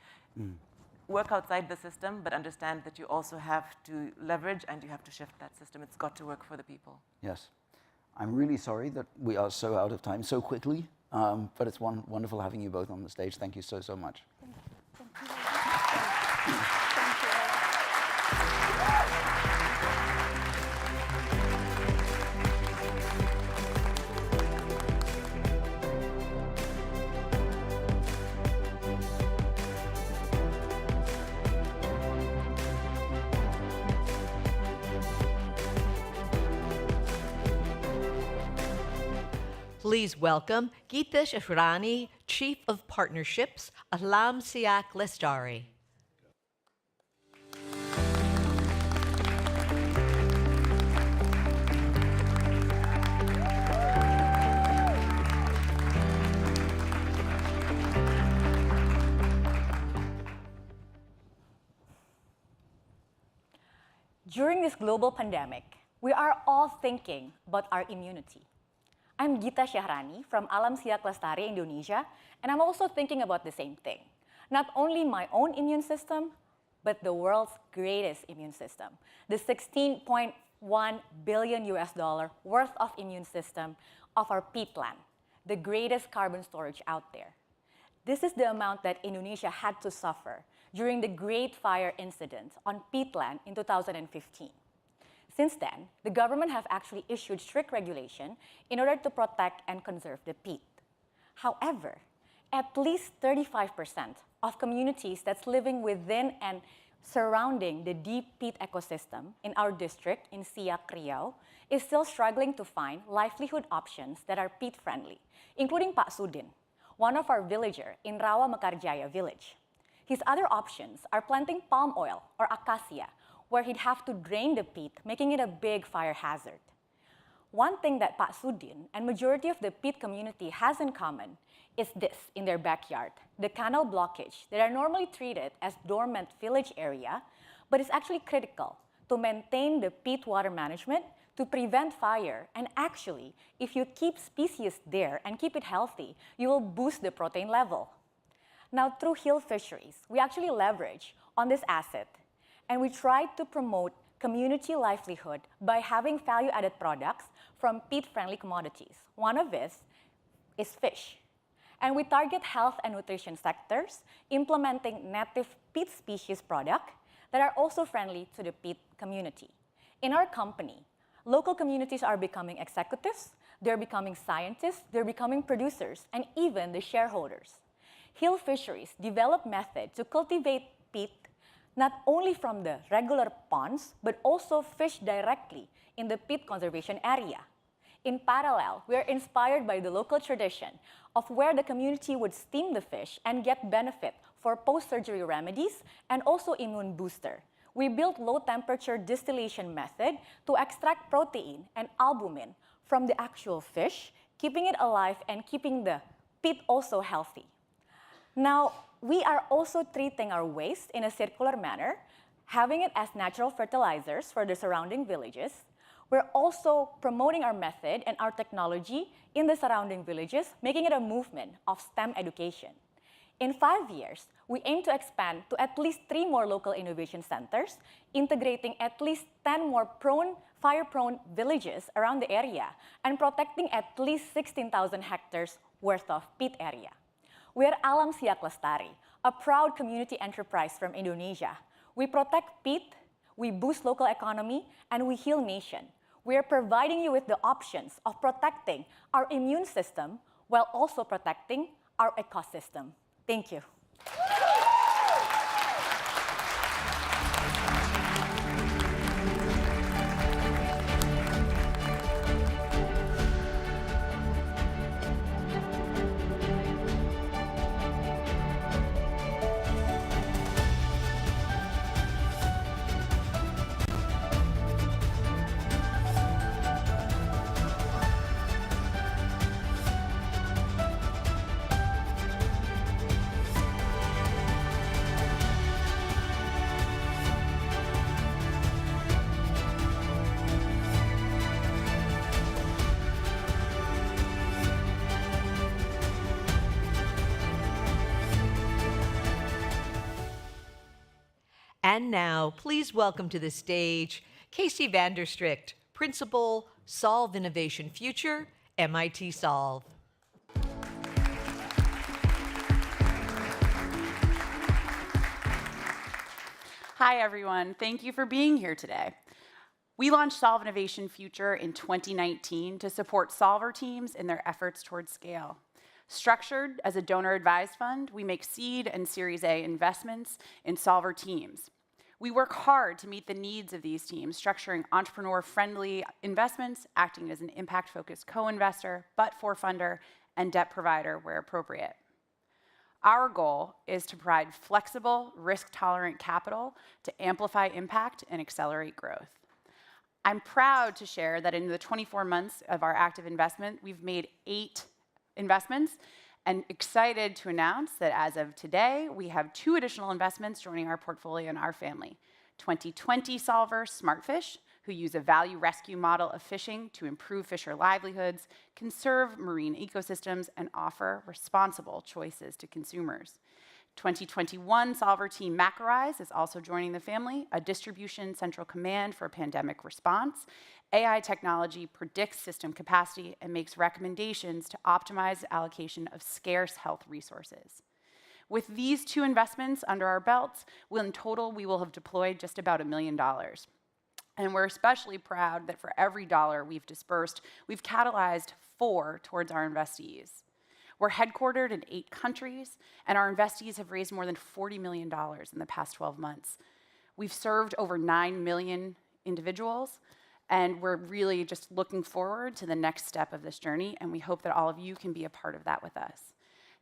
Work outside the system, but understand that you also have to leverage and you have to shift that system. It's got to work for the people. yes, I'm really sorry that we are so out of time so quickly, but it's wonderful having you both on the stage. Thank you so much. Please welcome Geeta Shahrani, Chief of Partnerships, Alam Siak Lestari. During this global pandemic, we are all thinking about our immunity. I'm Geeta Shahrani from Alam Siak Lestari, Indonesia, and I'm also thinking about the same thing. Not only my own immune system, but the world's greatest immune system, the 16.1 billion US dollar worth of immune system of our peatland, the greatest carbon storage out there. This is the amount that Indonesia had to suffer during the Great Fire incident on peatland in 2015. Since then, the government have actually issued strict regulation in order to protect and conserve the peat. However, at least 35% of communities that's living within and surrounding the deep peat ecosystem in our district in Siak, Riau, is still struggling to find livelihood options that are peat-friendly, including Pak Sudin, one of our villager in Rawa Mekarjaya village. His other options are planting palm oil or acacia, where he'd have to drain the peat, making it a big fire hazard. One thing that Pak Sudin and majority of the peat community has in common is this in their backyard, the canal blockage that are normally treated as dormant village area, but is actually critical to maintain the peat water management, to prevent fire, and actually, if you keep species there and keep it healthy, you will boost the protein level. Now, through Hill Fisheries, we actually leverage on this asset, and we try to promote community livelihood by having value-added products from peat-friendly commodities. One of this is fish. And we target health and nutrition sectors, implementing native peat species products that are also friendly to the peat community. In our company, local communities are becoming executives, they're becoming scientists, they're becoming producers, and even the shareholders. Hill Fisheries develop methods to cultivate peat not only from the regular ponds, but also fish directly in the peat conservation area. In parallel, we are inspired by the local tradition of where the community would steam the fish and get benefit for post-surgery remedies and also immune booster. We built low-temperature distillation method to extract protein and albumin from the actual fish, keeping it alive and keeping the peat also healthy. Now, we are also treating our waste in a circular manner, having it as natural fertilizers for the surrounding villages. We're also promoting our method and our technology in the surrounding villages, making it a movement of STEM education. In 5 years, we aim to expand to at least 3 more local innovation centers, integrating at least 10 more fire-prone villages around the area, and protecting at least 16,000 hectares worth of peat area. We are Alam Siak Lestari, a proud community enterprise from Indonesia. We protect peat, we boost local economy, and we heal nation. We are providing you with the options of protecting our immune system while also protecting our ecosystem. Thank you. And now, please welcome to the stage Casey Vanderstricht, Principal, Solve Innovation Future, MIT Solve. Hi, everyone. Thank you for being here today. We launched Solve Innovation Future in 2019 to support solver teams in their efforts towards scale. Structured as a donor-advised fund, we make seed and Series A investments in solver teams. We work hard to meet the needs of these teams, structuring entrepreneur-friendly investments, acting as an impact-focused co-investor, but-for funder, and debt provider where appropriate. Our goal is to provide flexible, risk-tolerant capital to amplify impact and accelerate growth. I'm proud to share that in the 24 months of our active investment, we've made 8 investments, and excited to announce that as of today, we have 2 additional investments joining our portfolio and our family. 2020 solver Smartfish, who use a value rescue model of fishing to improve fisher livelihoods, conserve marine ecosystems, and offer responsible choices to consumers. 2021 Solver team Macarize is also joining the family, a distribution central command for pandemic response. AI technology predicts system capacity and makes recommendations to optimize the allocation of scarce health resources. With these 2 investments under our belts, in total, we will have deployed just about $1 million. And we're especially proud that for every dollar we've dispersed, we've catalyzed 4 towards our investees. We're headquartered in 8 countries, and our investees have raised more than $40 million in the past 12 months. We've served over 9 million individuals, and we're really just looking forward to the next step of this journey, and we hope that all of you can be a part of that with us.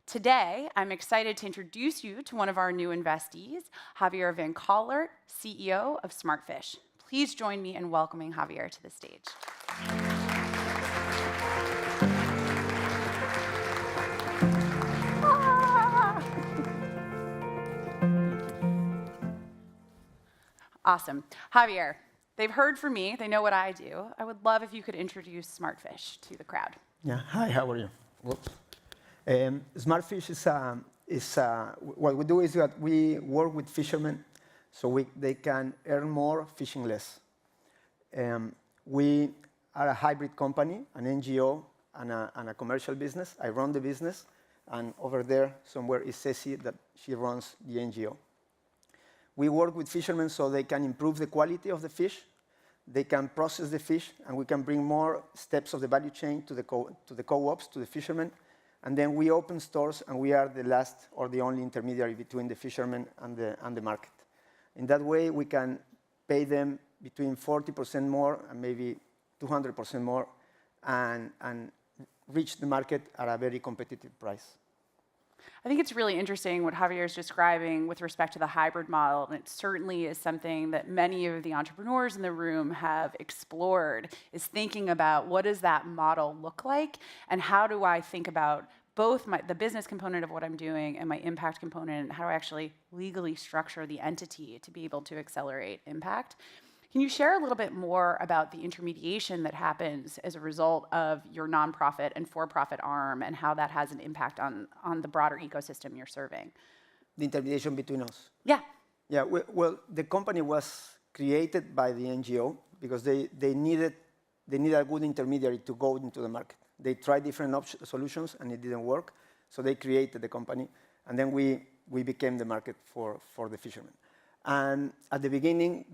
Today, I'm excited to introduce you to one of our new investees, Javier Van Collert, CEO of Smartfish. Please join me in welcoming Javier to the stage. Awesome. Javier, they've heard from me. They know what I do. I would love if you could introduce Smartfish to the crowd. Yeah. Hi, how are you? Smartfish is what we do is that we work with fishermen so they can earn more fishing less. We are a hybrid company, an NGO and a commercial business. I run the business, and over there somewhere is Ceci, that she runs the NGO. We work with fishermen so they can improve the quality of the fish, they can process the fish, and we can bring more steps of the value chain to the co-ops, to the fishermen. And then we open stores, and we are the last or the only intermediary between the fishermen and the market. In that way, we can pay them between 40% more and maybe 200% more, and reach the market at a very competitive price. I think it's really interesting what Javier is describing with respect to the hybrid model, and it certainly is something that many of the entrepreneurs in the room have explored, is thinking about what does that model look like, and how do I think about both the business component of what I'm doing and my impact component, and how do I actually legally structure the entity to be able to accelerate impact. Can you share a little bit more about the intermediation that happens as a result of your nonprofit and for-profit arm, and how that has an impact on the broader ecosystem you're serving? The intermediation between us? Yeah. Yeah, well, the company was created by the NGO because they needed a good intermediary to go into the market. They tried different solutions and it didn't work, so they created the company, and then we became the market for the fishermen. And at the beginning,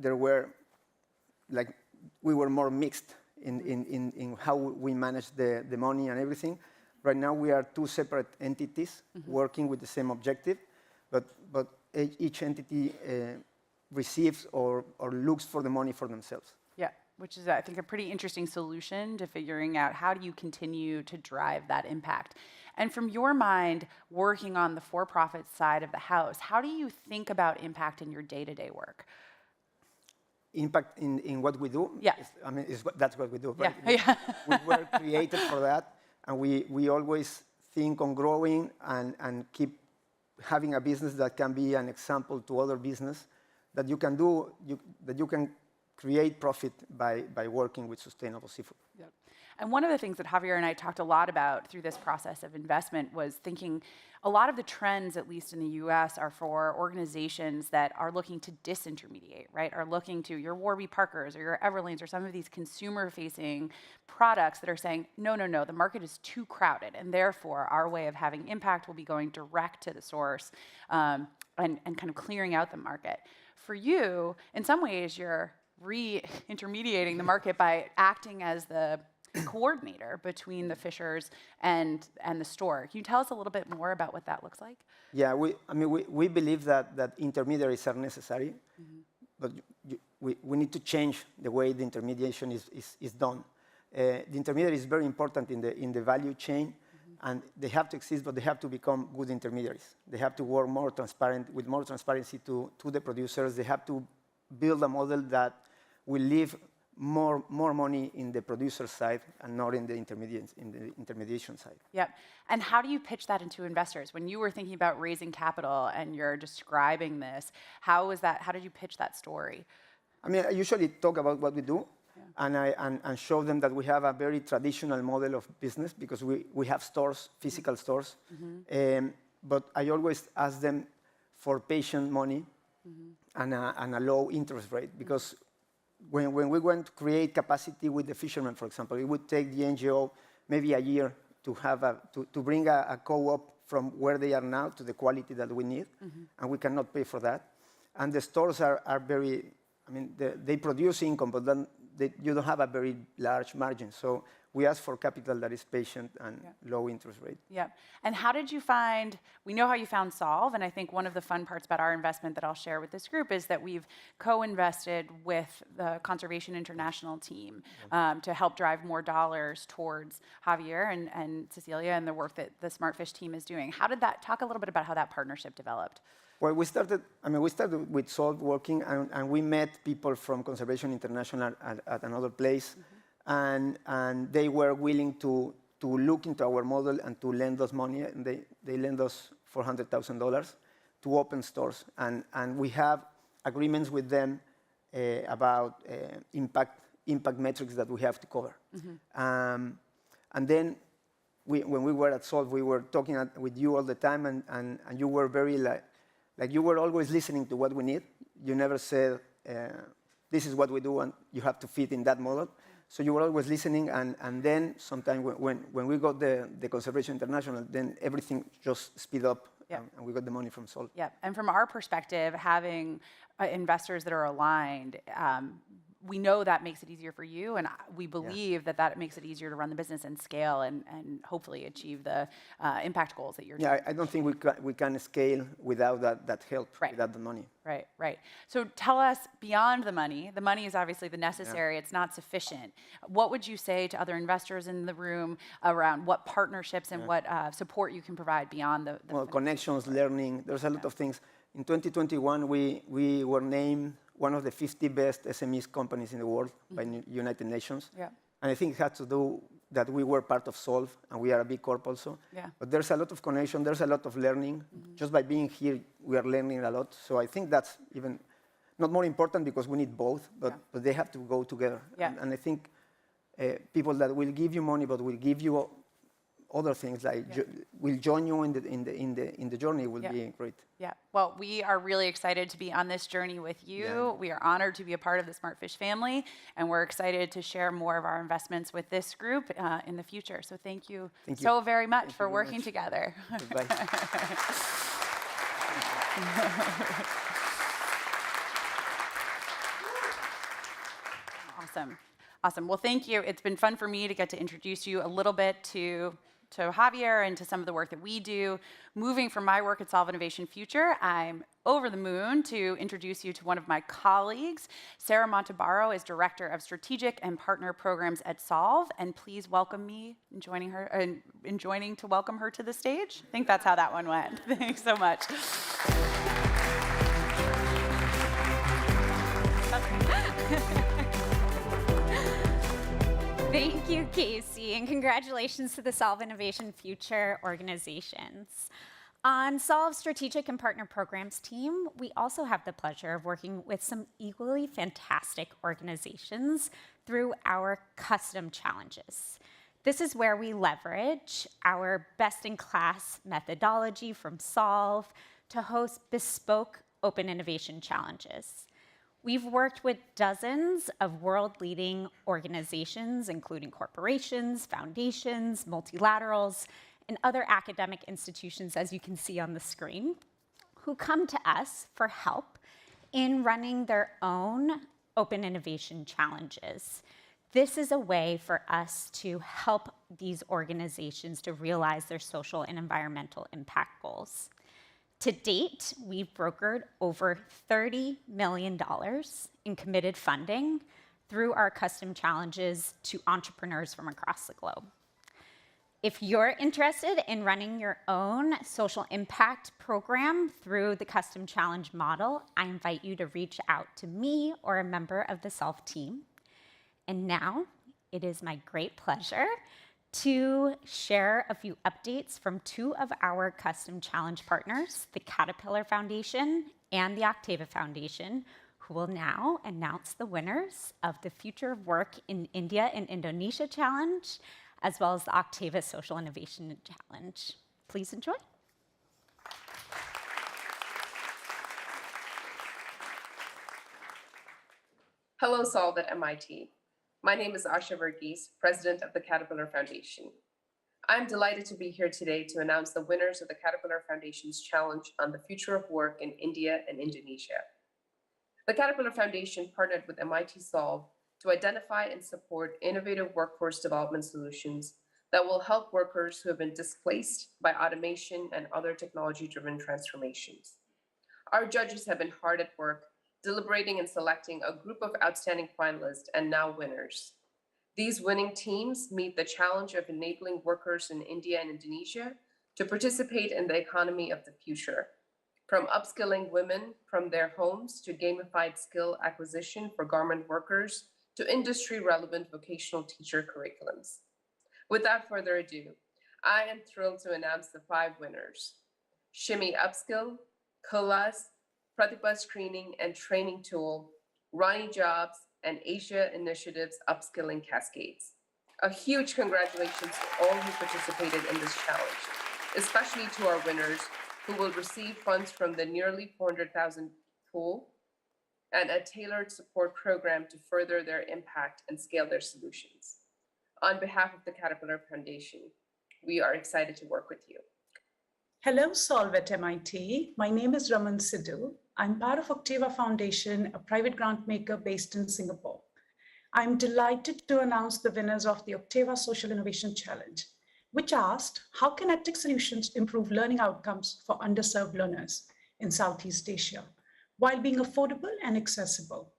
we were more mixed in how we manage the money and everything. Right now, we are 2 separate entities working with the same objective, but each entity receives or looks for the money for themselves. Yeah, which is, I think, a pretty interesting solution to figuring out how do you continue to drive that impact. And from your mind, working on the for-profit side of the house, how do you think about impact in your day-to-day work? Impact in what we do? Yeah. That's what we do. Yeah. Right? We were created for that, and we always think on growing and keep having a business that can be an example to other business, that you can do, that you can create profit by working with sustainable seafood. Yep. And one of the things that Javier and I talked a lot about through this process of investment was thinking a lot of the trends, at least in the US, are for organizations that are looking to disintermediate, right? Are looking to your Warby Parkers or your Everlanes or some of these consumer-facing products that are saying, no, the market is too crowded, and therefore our way of having impact will be going direct to the source and kind of clearing out the market. For you, in some ways, you're re-intermediating the market by acting as the coordinator between the fishers and the store. Can you tell us a little bit more about what that looks like? Yeah, we believe that intermediaries are necessary, but we need to change the way the intermediation is done. The intermediary is very important in the value chain, and they have to exist, but they have to become good intermediaries. They have to work more transparent, with more transparency to the producers. They have to build a model that will leave more money in the producer side and not in the intermediation side. Yep. And how do you pitch that into investors? When you were thinking about raising capital and you're describing this, how did you pitch that story? I usually talk about what we do, and show them that we have a very traditional model of business because we have stores, physical stores. But I always ask them, for patient money and a low interest rate. Because when we want to create capacity with the fishermen, for example, it would take the NGO maybe a year to have to bring a co-op from where they are now to the quality that we need, and we cannot pay for that. And the stores are very, I mean, they produce income, but then you don't have a very large margin. So we ask for capital that is patient and low interest rate. Yeah. And how did you find, we know how you found Solve, and I think one of the fun parts about our investment that I'll share with this group is that we've co-invested with the Conservation International team to help drive more dollars towards Javier and Cecilia and the work that the Smartfish team is doing. How did that, talk a little bit about how that partnership developed? Well, we started with Solve working, and we met people from Conservation International at another place, and they were willing to look into our model and to lend us money. And they lend us $400,000 to open stores, and we have agreements with them about impact metrics that we have to cover. And then when we were at Solve, we were talking with you all the time, and you were very like you were always listening to what we need. You never said, this is what we do, and you have to fit in that model. So you were always listening, and then sometime when we got the Conservation International, then everything just speed up, and we got the money from Solve. Yeah, and from our perspective, having investors that are aligned, we know that makes it easier for you, and we believe that makes it easier to run the business and scale and hopefully achieve the impact goals that you're doing. Yeah, I don't think we can scale without that help, without the money. Right, right. So tell us, beyond the money is obviously the necessary, it's not sufficient. What would you say to other investors in the room around what partnerships and what support you can provide beyond the well, connections, learning, there's a lot of things. In 2021, we were named one of the 50 best SMEs companies in the world by United Nations. Yeah. And I think it had to do that we were part of Solve, and we are a big corp also. Yeah. But there's a lot of connection, there's a lot of learning. Just by being here, we are learning a lot. So I think that's even not more important because we need both, but they have to go together. Yeah. And I think people that will give you money, but will give you other things like will join you in the journey will be great. Yeah. Well, we are really excited to be on this journey with you. Yeah. We are honored to be a part of the Smartfish family, and we're excited to share more of our investments with this group in the future. So thank you so very much for working together. Goodbye. Awesome. Awesome. Well, thank you. It's been fun for me to get to introduce you a little bit to Javier and to some of the work that we do. Moving from my work at Solve Innovation Future, I'm over the moon to introduce you to one of my colleagues. Sarah Montebarro is Director of Strategic and Partner Programs at Solve, and please welcome me in joining to welcome her to the stage. I think that's how that one went. Thanks so much. Thank you, Casey, and congratulations to the Solve Innovation Future organizations. On Solve's Strategic and Partner Programs team, we also have the pleasure of working with some equally fantastic organizations through our custom challenges. This is where we leverage our best-in-class methodology from Solve to host bespoke open innovation challenges. We've worked with dozens of world-leading organizations, including corporations, foundations, multilaterals, and other academic institutions, as you can see on the screen, who come to us for help in running their own open innovation challenges. This is a way for us to help these organizations to realize their social and environmental impact goals. To date, we've brokered over $30 million in committed funding through our custom challenges to entrepreneurs from across the globe. If you're interested in running your own social impact program through the custom challenge model, I invite you to reach out to me or a member of the Solve team. And now, it is my great pleasure to share a few updates from two of our custom challenge partners, the Caterpillar Foundation and the Octava Foundation, who will now announce the winners of the Future of Work in India and Indonesia Challenge, as well as the Octava Social Innovation Challenge. Please enjoy. Hello, Solve at MIT. My name is Asha Verghese, President of the Caterpillar Foundation. I'm delighted to be here today to announce the winners of the Caterpillar Foundation's Challenge on the Future of Work in India and Indonesia. The Caterpillar Foundation partnered with MIT Solve to identify and support innovative workforce development solutions that will help workers who have been displaced by automation and other technology-driven transformations. Our judges have been hard at work, deliberating and selecting a group of outstanding finalists and now winners. These winning teams meet the challenge of enabling workers in India and Indonesia to participate in the economy of the future, from upskilling women from their homes to gamified skill acquisition for garment workers to industry-relevant vocational teacher curriculums. Without further ado, I am thrilled to announce the 5 winners: Shimmy Upskill, Colas, Pratibha Screening and Training Tool, Rani Jobs, and Asia Initiative's Upskilling Cascades. A huge congratulations to all who participated in this challenge, especially to our winners who will receive funds from the nearly $400,000 pool and a tailored support program to further their impact and scale their solutions. On behalf of the Caterpillar Foundation, we are excited to work with you. Hello, Solve at MIT. My name is Raman Sidhu. I'm part of Octava Foundation, a private grant maker based in Singapore. I'm delighted to announce the winners of the Octava Social Innovation Challenge, which asked, how can EdTech solutions improve learning outcomes for underserved learners in Southeast Asia, while being affordable and accessible?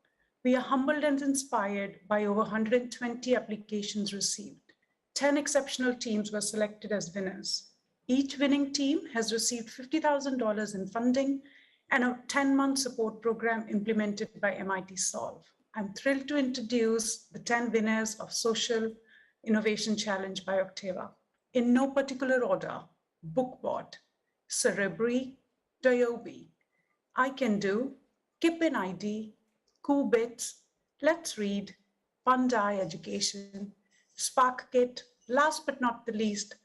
We are humbled and inspired by over 120 applications received. 10 exceptional teams were selected as winners. Each winning team has received $50,000 in funding and a 10-month support program implemented by MIT Solve. I'm thrilled to introduce the 10 winners of Social Innovation Challenge by Octava. In no particular order: Bookbot, Cerebri, Toyobi, I Can Do, Kipin ID, Qubits, Let's Read, Pandai Education, SparkKit, last but not the least,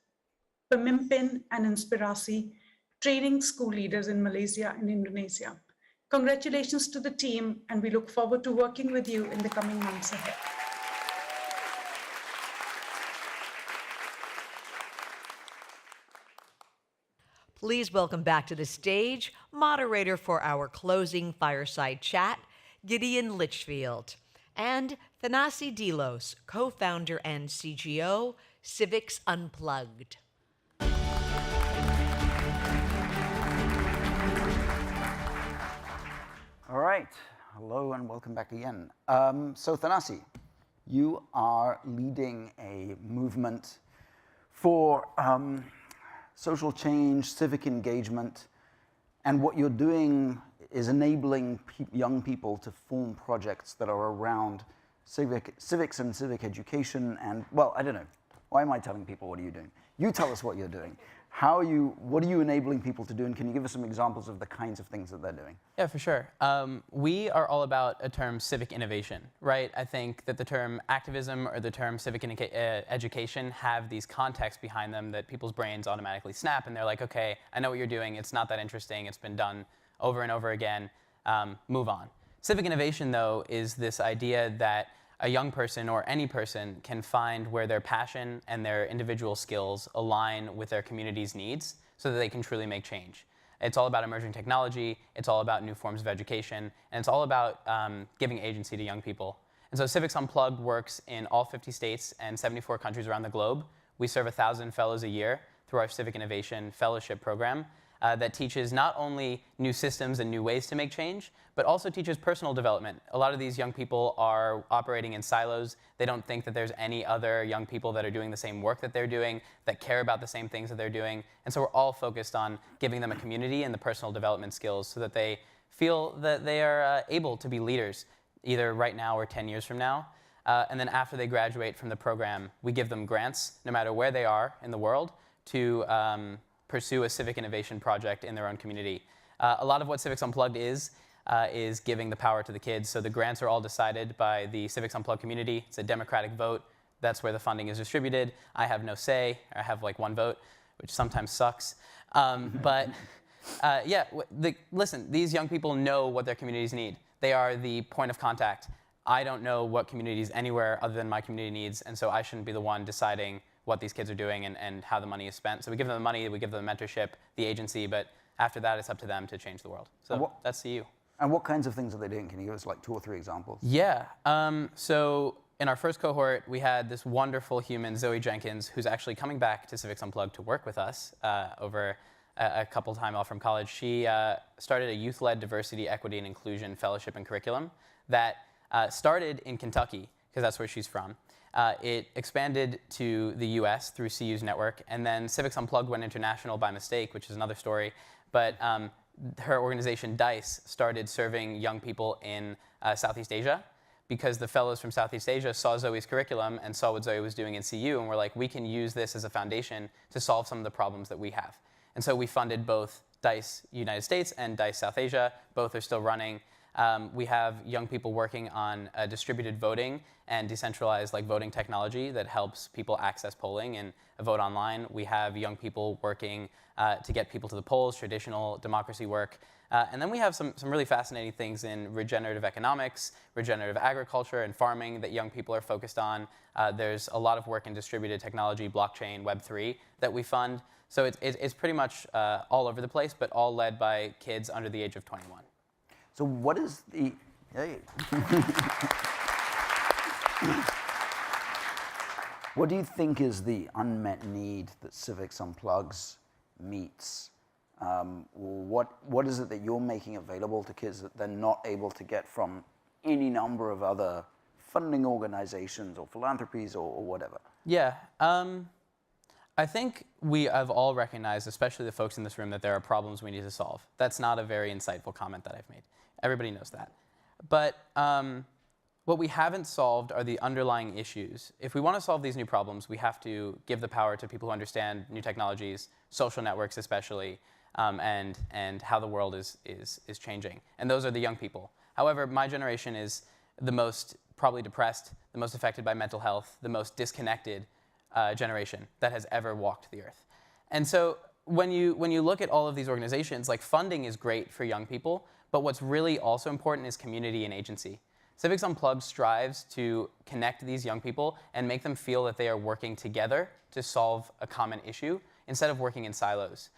Pemimpin and Inspirasi, training school leaders in Malaysia and Indonesia. Congratulations to the team, and we look forward to working with you in the coming months ahead. Please welcome back to the stage moderator for our closing fireside chat, Gideon Litchfield, and Thanasi Delos, co-founder and CGO, Civics Unplugged. All right, hello and welcome back again. So Thanasi, you are leading a movement for social change, civic engagement, and what you're doing is enabling young people to form projects that are around civics and civic education. And, well, I don't know. Why am I telling people what are you doing? You tell us what you're doing. What are you enabling people to do, and can you give us some examples of the kinds of things that they're doing? Yeah, for sure. We are all about a term civic innovation, right? I think that the term activism or the term civic education have these contexts behind them that people's brains automatically snap, and they're like, okay, I know what you're doing. It's not that interesting. It's been done over and over again. Move on. Civic innovation, though, is this idea that a young person or any person can find where their passion and their individual skills align with their community's needs so that they can truly make change. It's all about emerging technology, it's all about new forms of education, and it's all about giving agency to young people. And so Civics Unplugged works in all 50 states and 74 countries around the globe. We serve 1,000 fellows a year through our Civic Innovation Fellowship Program that teaches not only new systems and new ways to make change, but also teaches personal development. A lot of these young people are operating in silos. They don't think that there's any other young people that are doing the same work that they're doing, that care about the same things that they're doing. And so we're all focused on giving them a community and the personal development skills so that they feel that they are able to be leaders, either right now or 10 years from now. And then after they graduate from the program, we give them grants, no matter where they are in the world, to pursue a civic innovation project in their own community. A lot of what Civics Unplugged is giving the power to the kids. So the grants are all decided by the Civics Unplugged community. It's a democratic vote. That's where the funding is distributed. I have no say. I have like one vote, which sometimes sucks. Listen, these young people know what their communities need. They are the point of contact. I don't know what communities anywhere other than my community needs, and so I shouldn't be the one deciding what these kids are doing and how the money is spent. So we give them the money, we give them the mentorship, the agency, but after that, it's up to them to change the world. So that's CU. And what kinds of things are they doing? Can you give us like 2 or 3 examples? Yeah. So in our first cohort, we had this wonderful human, Zoe Jenkins, who's actually coming back to Civics Unplugged to work with us over a couple time off from college. She started a youth-led diversity, equity, and inclusion fellowship and curriculum that started in Kentucky, because that's where she's from. It expanded to the US through CU's network, and then Civics Unplugged went international by mistake, which is another story. But her organization, DICE, started serving young people in Southeast Asia, because the fellows from Southeast Asia saw Zoe's curriculum and saw what Zoe was doing in CU, and were like, we can use this as a foundation to solve some of the problems that we have. And so we funded both DICE United States and DICE South Asia. Both are still running. We have young people working on distributed voting and decentralized voting technology that helps people access polling and vote online. We have young people working to get people to the polls, traditional democracy work. And then we have some really fascinating things in regenerative economics, regenerative agriculture, and farming that young people are focused on. There's a lot of work in distributed technology, blockchain, Web3 that we fund. So it's pretty much all over the place, but all led by kids under the age of 21. So what is the... Hey. What do you think is the unmet need that Civics Unplugged meets? What is it that you're making available to kids that they're not able to get from any number of other funding organizations or philanthropies or whatever? Yeah. I think we have all recognized, especially the folks in this room, that there are problems we need to solve. That's not a very insightful comment that I've made. Everybody knows that. But what we haven't solved are the underlying issues. If we want to solve these new problems, we have to give the power to people who understand new technologies, social networks especially, and how the world is changing. And those are the young people. However, my generation is the most probably depressed, the most affected by mental health, the most disconnected generation that has ever walked the earth. And so when you look at all of these organizations, funding is great for young people, but what's really also important is community and agency. Civics Unplugged strives to connect these young people and make them feel that they are working together to solve a common issue instead of working in silos.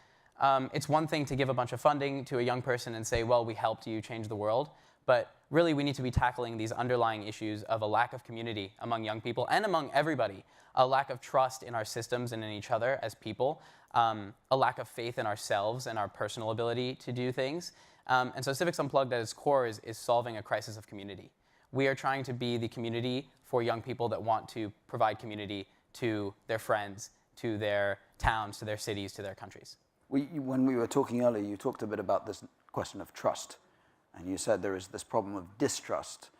It's one thing to give a bunch of funding to a young person and say, well, we helped you change the world, but really we need to be tackling these underlying issues of a lack of community among young people and among everybody, a lack of trust in our systems and in each other as people, a lack of faith in ourselves and our personal ability to do things. And so Civics Unplugged at its core is solving a crisis of community. We are trying to be the community for young people that want to provide community to their friends, to their towns, to their cities, to their countries. When we were talking earlier, you talked a bit about this question of trust. And you said there is this problem of distrust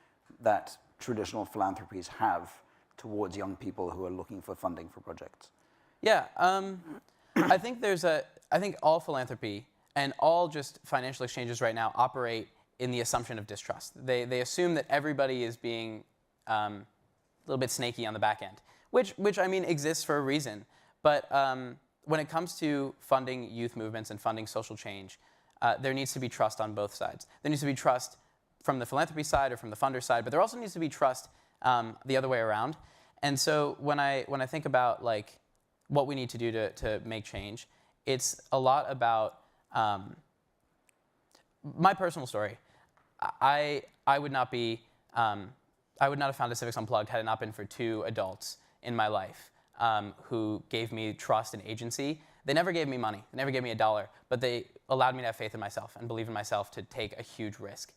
that traditional philanthropies have towards young people who are looking for funding for projects. Yeah, I think all philanthropy and all just financial exchanges right now operate in the assumption of distrust. They assume that everybody is being a little bit snaky on the back end, which I mean exists for a reason. But when it comes to funding youth movements and funding social change, there needs to be trust on both sides. There needs to be trust from the philanthropy side or from the funder side, but there also needs to be trust the other way around. And so when I think about what we need to do to make change, it's a lot about my personal story. I would not have founded Civics Unplugged had it not been for 2 adults in my life who gave me trust and agency. They never gave me money. They never gave me a dollar, but they allowed me to have faith in myself and believe in myself to take a huge risk.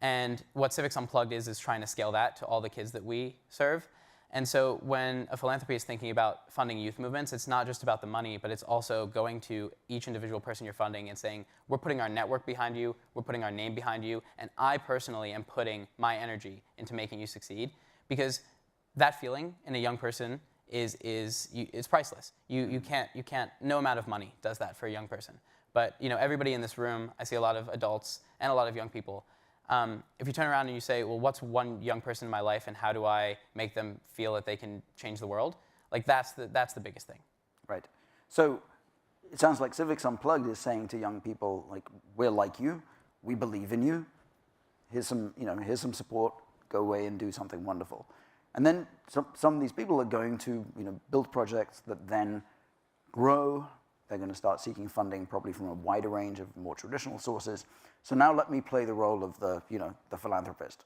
And what Civics Unplugged is trying to scale that to all the kids that we serve. And so when a philanthropy is thinking about funding youth movements, it's not just about the money, but it's also going to each individual person you're funding and saying, we're putting our network behind you, we're putting our name behind you, and I personally am putting my energy into making you succeed. Because that feeling in a young person is priceless. You can't, no amount of money does that for a young person. But everybody in this room, I see a lot of adults and a lot of young people. If you turn around and you say, well, what's one young person in my life and how do I make them feel that they can change the world? That's the biggest thing. Right. So it sounds like Civics Unplugged is saying to young people, we're like you, we believe in you, here's some support, go away and do something wonderful. And then some of these people are going to build projects that then grow. They're going to start seeking funding probably from a wider range of more traditional sources. So now let me play the role of the philanthropist.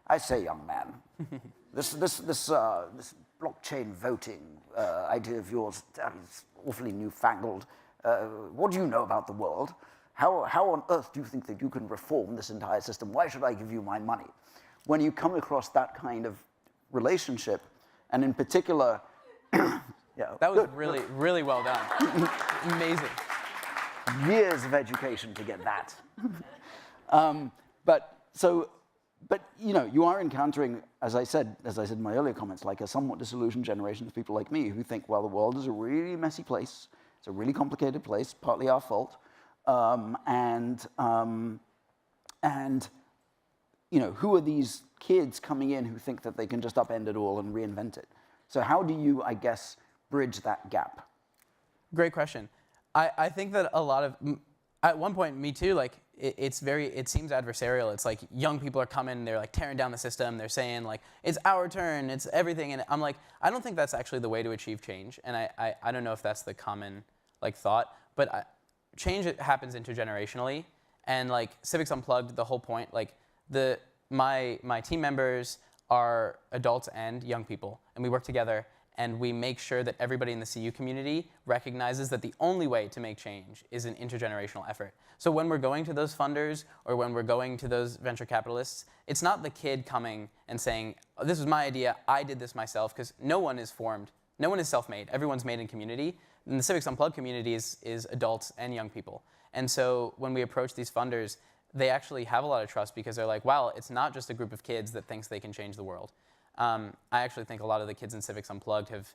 I say, young man, this blockchain voting idea of yours is awfully newfangled. What do you know about the world? How on earth do you think that you can reform this entire system? Why should I give you my money? When you come across that kind of relationship, and in particular, yeah, that was really, really well done. Amazing. Years of education to get that. But you are encountering, as I said in my earlier comments, like a somewhat disillusioned generation of people like me who think, well, the world is a really messy place. It's a really complicated place, partly our fault. Who are these kids coming in who think that they can just upend it all and reinvent it? So how do you, I guess, bridge that gap? Great question. I think that a lot of, at one point, me too, like, it seems adversarial. It's like young people are coming, they're like tearing down the system, they're saying like, it's our turn, it's everything. And I'm like, I don't think that's actually the way to achieve change. And I don't know if that's the common like thought, but change happens intergenerationally. And like Civics Unplugged, the whole point, like my team members are adults and young people, and we work together, and we make sure that everybody in the CU community recognizes that the only way to make change is an intergenerational effort. So when we're going to those funders or when we're going to those venture capitalists, it's not the kid coming and saying, oh, this was my idea, I did this myself, because no one is formed, no one is self-made, everyone's made in community. And the Civics Unplugged community is adults and young people. And so when we approach these funders, they actually have a lot of trust because they're like, wow, it's not just a group of kids that thinks they can change the world. I actually think a lot of the kids in Civics Unplugged have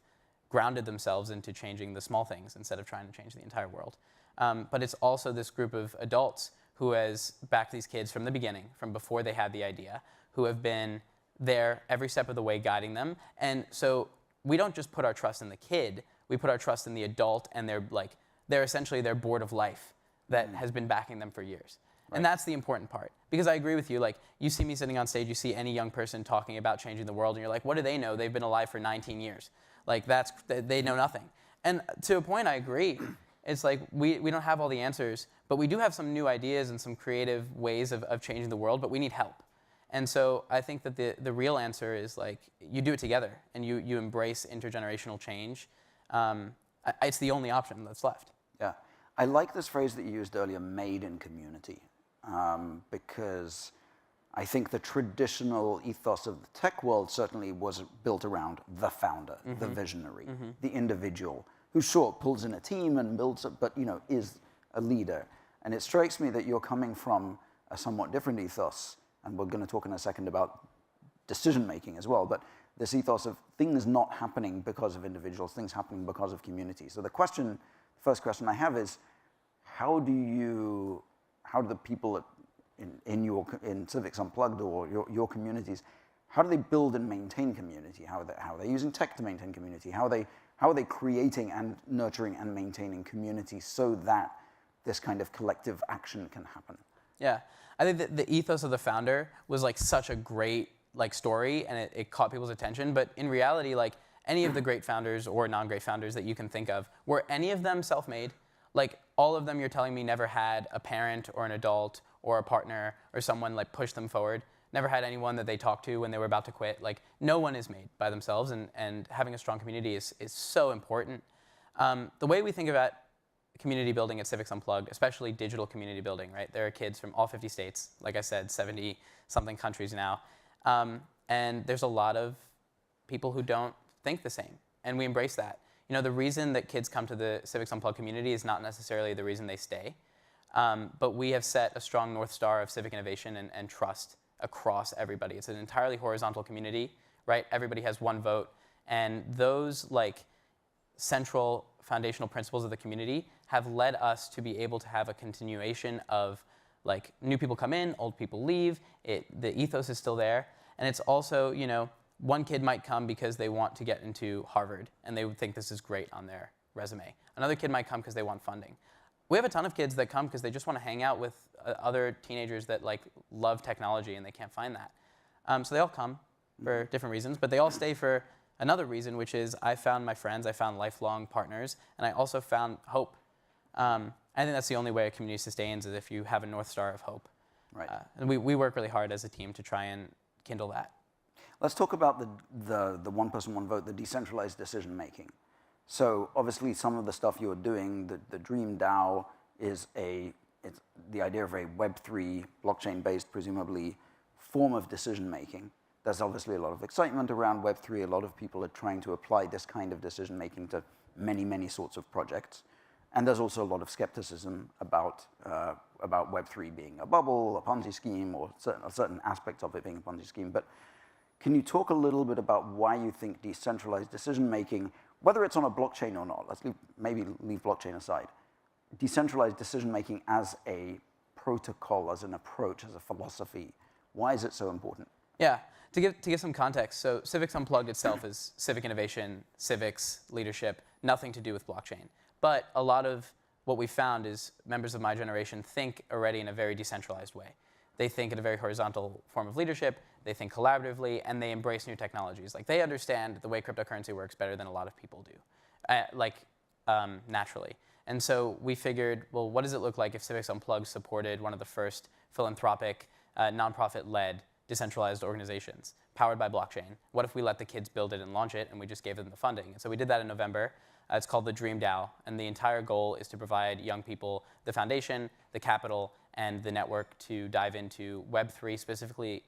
grounded themselves into changing the small things instead of trying to change the entire world. But it's also this group of adults who has backed these kids from the beginning, from before they had the idea, who have been there every step of the way guiding them. And so we don't just put our trust in the kid, we put our trust in the adult and they're essentially their board of life that has been backing them for years. Right. And that's the important part. Because I agree with you, like, you see me sitting on stage, you see any young person talking about changing the world, and you're like, what do they know? They've been alive for 19 years. Like, they know nothing. And to a point, I agree. It's like, we don't have all the answers, but we do have some new ideas and some creative ways of changing the world, but we need help. And so I think that the real answer is, like, you do it together, and you embrace intergenerational change. It's the only option that's left. Yeah. I like this phrase that you used earlier, made in community. Because I think the traditional ethos of the tech world certainly was built around the founder, the visionary, the individual, who sure pulls in a team and builds it, but is a leader. And it strikes me that you're coming from a somewhat different ethos, and we're going to talk in a second about decision making as well, but this ethos of things not happening because of individuals, things happening because of community. So the first question I have is, how do the people in Civics Unplugged or your communities, how do they build and maintain community? How are they using tech to maintain community? How are they creating and nurturing and maintaining community so that this kind of collective action can happen? Yeah, I think that the ethos of the founder was like such a great story, and it caught people's attention. But in reality, like any of the great founders or non-great founders that you can think of, were any of them self-made? Like, all of them, you're telling me, never had a parent or an adult or a partner or someone like push them forward, never had anyone that they talked to when they were about to quit. Like, no one is made by themselves, and having a strong community is so important. The way we think about community building at Civics Unplugged, especially digital community building, right? There are kids from all 50 states, like I said, 70-something countries now. And there's a lot of people who don't think the same, and we embrace that. The reason that kids come to the Civics Unplugged community is not necessarily the reason they stay, but we have set a strong North Star of civic innovation and trust across everybody. It's an entirely horizontal community, right? Everybody has one vote, and those central foundational principles of the community have led us to be able to have a continuation of new people come in, old people leave, the ethos is still there, and it's also, one kid might come because they want to get into Harvard and they would think this is great on their resume. Another kid might come because they want funding. We have a ton of kids that come because they just want to hang out with other teenagers that love technology and they can't find that. So they all come for different reasons, but they all stay for another reason, which is I found my friends, I found lifelong partners, and I also found hope. I think that's the only way a community sustains, is if you have a North Star of hope. Right. And we work really hard as a team to try and kindle that. Let's talk about the one person, one vote, the decentralized decision making. So obviously some of the stuff you're doing, the Dream DAO is it's the idea of a Web3 blockchain-based, presumably, form of decision making. There's obviously a lot of excitement around Web3. A lot of people are trying to apply this kind of decision making to many, many sorts of projects. And there's also a lot of skepticism about Web3 being a bubble, a Ponzi scheme, or certain aspects of it being a Ponzi scheme. But can you talk a little bit about why you think decentralized decision-making, whether it's on a blockchain or not, maybe leave blockchain aside, decentralized decision-making as a protocol, as an approach, as a philosophy, why is it so important? Yeah, to give some context, so Civics Unplugged itself is civic innovation, civics, leadership, nothing to do with blockchain. But a lot of what we found is members of my generation think already in a very decentralized way. They think in a very horizontal form of leadership, they think collaboratively, and they embrace new technologies. Like, they understand the way cryptocurrency works better than a lot of people do, naturally. And so we figured, well, what does it look like if Civics Unplugged supported one of the first philanthropic, nonprofit-led, decentralized organizations powered by blockchain? What if we let the kids build it and launch it, and we just gave them the funding? And so we did that in November. It's called the Dream DAO, and the entire goal is to provide young people the foundation, the capital, and the network to dive into Web3, specifically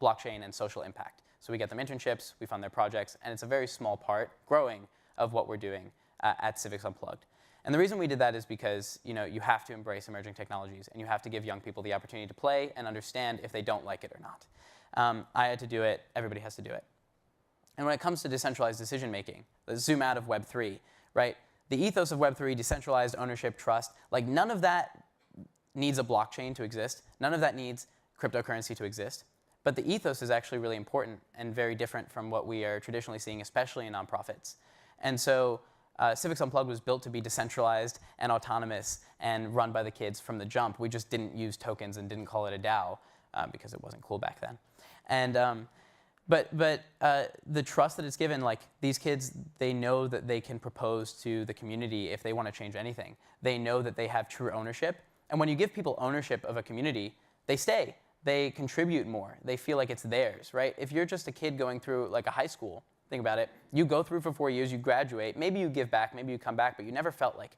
blockchain and social impact. So we get them internships, we fund their projects, and it's a very small part, growing, of what we're doing at Civics Unplugged. And the reason we did that is because you have to embrace emerging technologies, and you have to give young people the opportunity to play and understand if they don't like it or not. I had to do it, everybody has to do it. And when it comes to decentralized decision making, let's zoom out of Web3, right? The ethos of Web3, decentralized ownership, trust, like none of that needs a blockchain to exist. None of that needs cryptocurrency to exist. But the ethos is actually really important and very different from what we are traditionally seeing, especially in nonprofits. And so Civics Unplugged was built to be decentralized and autonomous and run by the kids from the jump. We just didn't use tokens and didn't call it a DAO because it wasn't cool back then. And but the trust that it's given, like these kids, they know that they can propose to the community if they want to change anything. They know that they have true ownership. And when you give people ownership of a community, they stay. They contribute more. They feel like it's theirs, right? If you're just a kid going through like a high school, think about it. You go through for 4 years, you graduate, maybe you give back, maybe you come back, but you never felt like,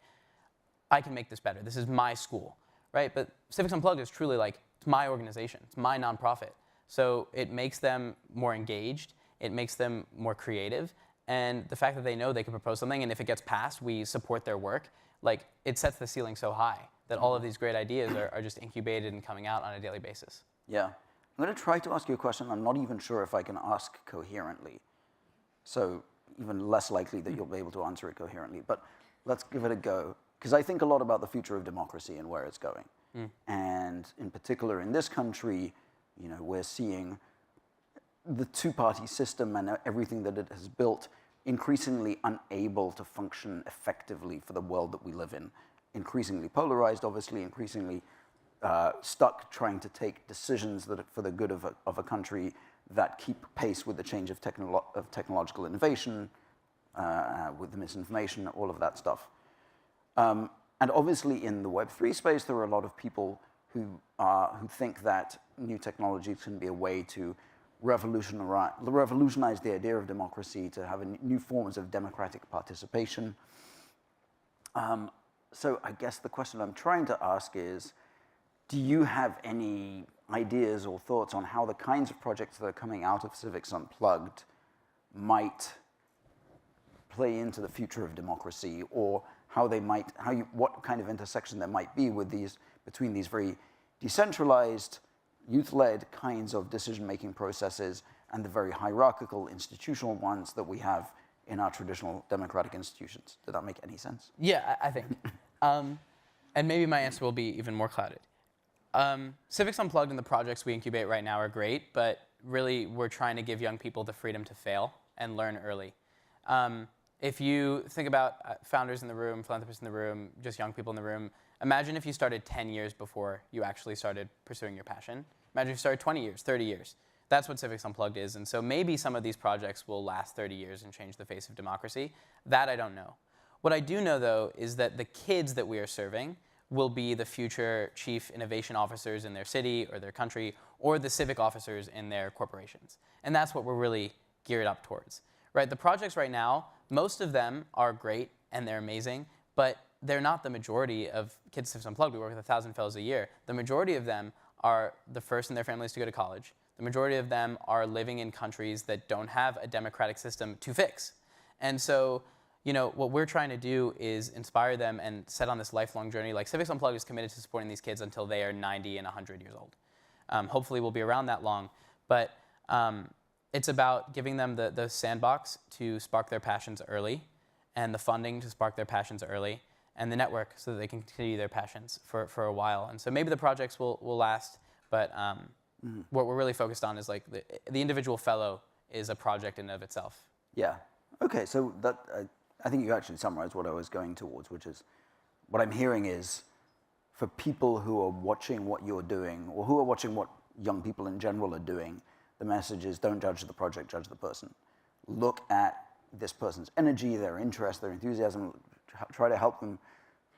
I can make this better. This is my school, right? But Civics Unplugged is truly like, it's my organization. It's my nonprofit. So it makes them more engaged. It makes them more creative. And the fact that they know they can propose something, and if it gets passed, we support their work, like it sets the ceiling so high that all of these great ideas are just incubated and coming out on a daily basis. Yeah. I'm going to try to ask you a question I'm not even sure if I can ask coherently. So even less likely that you'll be able to answer it coherently. But let's give it a go. Because I think a lot about the future of democracy and where it's going. And in particular, in this country, we're seeing the two-party system and everything that it has built increasingly unable to function effectively for the world that we live in. Increasingly polarized, obviously, increasingly stuck trying to take decisions that for the good of a country that keep pace with the change of technological innovation, with the misinformation, all of that stuff. And obviously in the Web3 space, there are a lot of people who think that new technologies can be a way to revolutionize the idea of democracy, to have new forms of democratic participation. So I guess the question I'm trying to ask is, do you have any ideas or thoughts on how the kinds of projects that are coming out of Civics Unplugged might play into the future of democracy, or what kind of intersection there might be with between these very decentralized, youth-led kinds of decision-making processes and the very hierarchical institutional ones that we have in our traditional democratic institutions. Did that make any sense? Yeah, I think. And maybe my answer will be even more clouded. Civics Unplugged and the projects we incubate right now are great, but really we're trying to give young people the freedom to fail and learn early. If you think about founders in the room, philanthropists in the room, just young people in the room, imagine if you started 10 years before you actually started pursuing your passion. Imagine if you started 20 years, 30 years. That's what Civics Unplugged is. And so maybe some of these projects will last 30 years and change the face of democracy. That I don't know. What I do know, though, is that the kids that we are serving will be the future chief innovation officers in their city or their country, or the civic officers in their corporations. And that's what we're really geared up towards. Right? The projects right now, most of them are great and they're amazing, but they're not the majority of Kids Civics Unplugged. We work with 1,000 fellows a year. The majority of them are the first in their families to go to college. The majority of them are living in countries that don't have a democratic system to fix. And so, you know, what we're trying to do is inspire them and set on this lifelong journey. Like Civics Unplugged is committed to supporting these kids until they are 90 and 100 years old. Hopefully we'll be around that long, but it's about giving them the sandbox to spark their passions early, and the funding to spark their passions early, and the network so that they can continue their passions for a while. And so maybe the projects will last, but what we're really focused on is like the individual fellow is a project in and of itself. Yeah. Okay, so that I think you actually summarized what I was going towards, which is what I'm hearing is for people who are watching what you're doing, or who are watching what young people in general are doing, the message is don't judge the project, judge the person. Look at this person's energy, their interest, their enthusiasm, try to help them.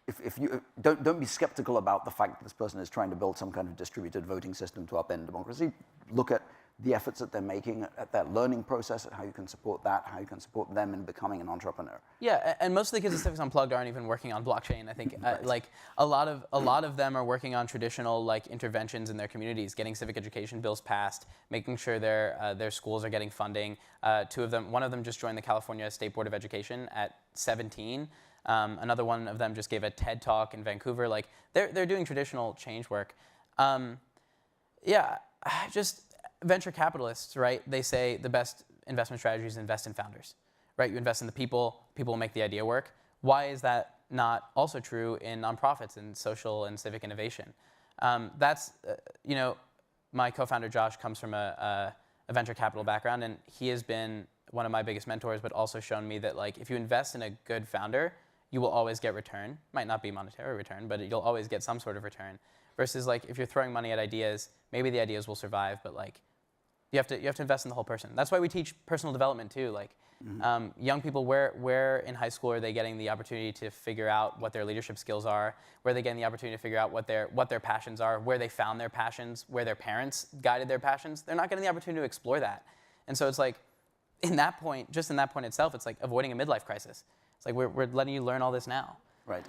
If you don't be skeptical about the fact that this person is trying to build some kind of distributed voting system to upend democracy. Look at the efforts that they're making, at that learning process, at how you can support that, how you can support them in becoming an entrepreneur. Yeah, and most of the kids at Civics Unplugged aren't even working on blockchain. I think like a lot of them are working on traditional like interventions in their communities, getting civic education bills passed, making sure their schools are getting funding. One of them just joined the California State Board of Education at 17. Another one of them just gave a TED Talk in Vancouver. Like they're doing traditional change work. Just venture capitalists, right? They say the best investment strategy is invest in founders, right? You invest in the people, people will make the idea work. Why is that not also true in nonprofits and social and civic innovation? My co-founder Josh comes from a venture capital background, and he has been one of my biggest mentors, but also shown me that like if you invest in a good founder, you will always get return. Might not be monetary return, but you'll always get some sort of return. Versus like if you're throwing money at ideas, maybe the ideas will survive, but like you have to invest in the whole person. That's why we teach personal development too. Like young people, where in high school are they getting the opportunity to figure out what their leadership skills are? Where are they getting the opportunity to figure out what their passions are? Where they found their passions? Where their parents guided their passions? They're not getting the opportunity to explore that. And so it's like, in that point itself, it's like avoiding a midlife crisis. It's like we're letting you learn all this now. Right.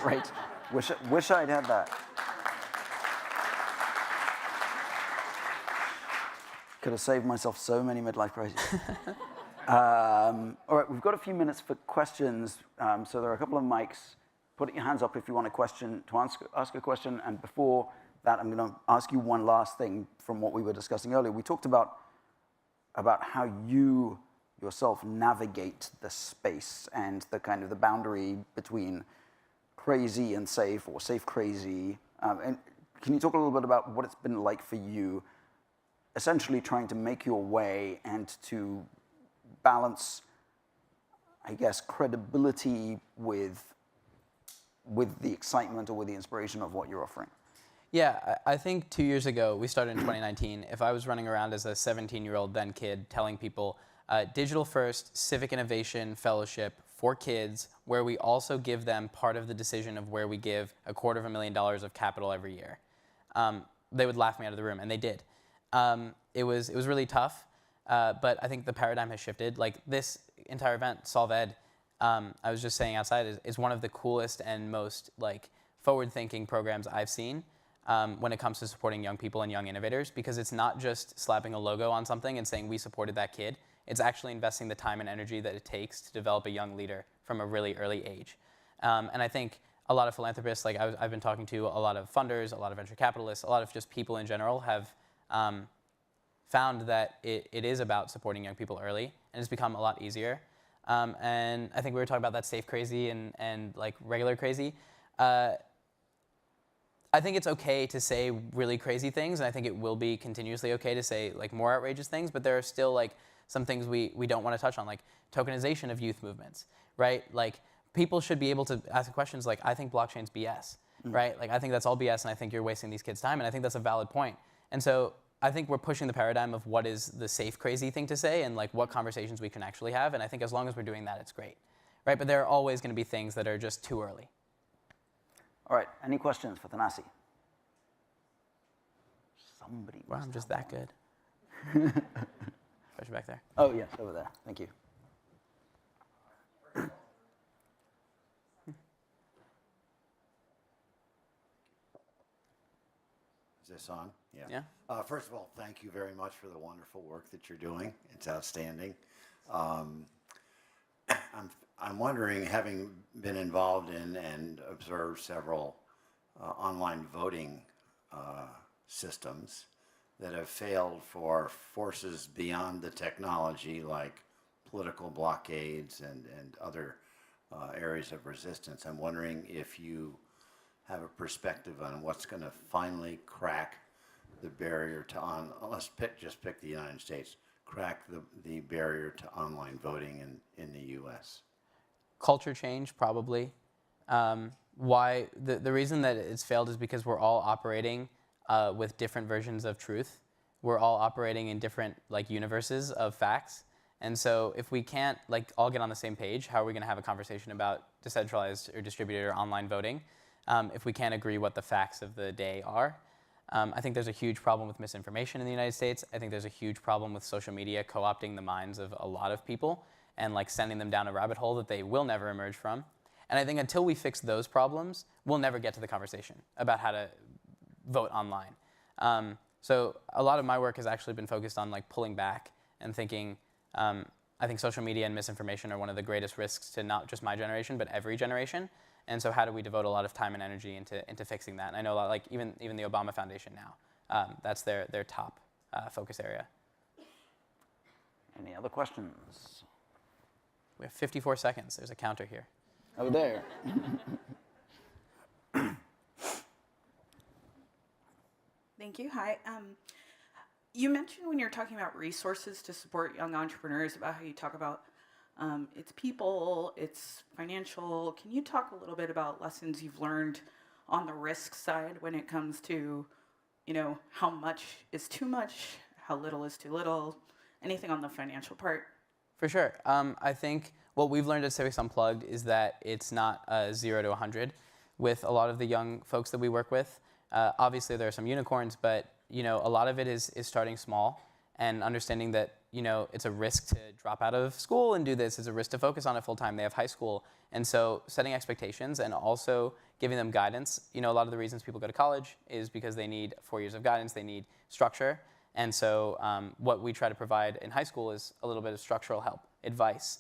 Great. Wish I'd had that. Could have saved myself so many midlife crises. All right, we've got a few minutes for questions. So there are a couple of mics. Put your hands up if you want to ask a question. And before that, I'm going to ask you one last thing from what we were discussing earlier. We talked about how you yourself navigate the space and the kind of the boundary between crazy and safe, or safe crazy. And can you talk a little bit about what it's been like for you, essentially trying to make your way and to balance, I guess, credibility with the excitement or with the inspiration of what you're offering? Yeah, I think 2 years ago, we started in 2019. If I was running around as a 17-year-old then kid telling people, digital first, civic innovation fellowship for kids, where we also give them part of the decision of where we give $250,000 of capital every year, they would laugh me out of the room, and they did. It was really tough, but I think the paradigm has shifted. Like this entire event, Solve Ed, I was just saying outside, is one of the coolest and most like forward-thinking programs I've seen when it comes to supporting young people and young innovators, because it's not just slapping a logo on something and saying we supported that kid. It's actually investing the time and energy that it takes to develop a young leader from a really early age. And I think a lot of philanthropists, like I've been talking to a lot of funders, a lot of venture capitalists, a lot of just people in general have found that it is about supporting young people early, and it's become a lot easier. And I think we were talking about that safe crazy and like regular crazy. I think it's okay to say really crazy things, and I think it will be continuously okay to say like more outrageous things, but there are still like some things we don't want to touch on, like tokenization of youth movements, right? Like people should be able to ask questions like, I think blockchain's BS, right? Like I think that's all BS, and I think you're wasting these kids' time, and I think that's a valid point. And so I think we're pushing the paradigm of what is the safe, crazy thing to say and like what conversations we can actually have. And I think as long as we're doing that, it's great, right? But there are always going to be things that are just too early. All right, any questions for Thanasi? Somebody. Wow, I'm just that good. Especially back there. Oh, yes, over there. Thank you. Is this on? Yeah. First of all, thank you very much for the wonderful work that you're doing. It's outstanding. I'm wondering, having been involved in and observed several online voting systems that have failed for forces beyond the technology, like political blockades and other areas of resistance. I'm wondering if you have a perspective on what's going to finally crack the barrier to let's just pick the United States, crack the barrier to online voting in the U.S. Culture change, probably. Why the reason that it's failed is because we're all operating with different versions of truth. We're all operating in different like universes of facts. And so if we can't like all get on the same page, how are we going to have a conversation about decentralized or distributed or online voting if we can't agree what the facts of the day are? I think there's a huge problem with misinformation in the United States. I think there's a huge problem with social media co-opting the minds of a lot of people and like sending them down a rabbit hole that they will never emerge from. And I think until we fix those problems, we'll never get to the conversation about how to vote online. So a lot of my work has actually been focused on like pulling back and thinking, I think social media and misinformation are one of the greatest risks to not just my generation, but every generation. And so how do we devote a lot of time and energy into fixing that? And I know a lot, like even the Obama Foundation now, that's their top focus area. Any other questions? We have 54 seconds. There's a counter here. Oh, there. Thank you. Hi. You mentioned when you were talking about resources to support young entrepreneurs about how you talk about it's people, it's financial. Can you talk a little bit about lessons you've learned on the risk side when it comes to, how much is too much, how little is too little, anything on the financial part? For sure. I think what we've learned at Civic Unplugged is that it's not 0 to 100 with a lot of the young folks that we work with. Obviously, there are some unicorns, but a lot of it is starting small and understanding that it's a risk to drop out of school and do this. It's a risk to focus on it full time. They have high school, and so setting expectations and also giving them guidance. A lot of the reasons people go to college is because they need 4 years of guidance. They need structure, and so what we try to provide in high school is a little bit of structural help, advice.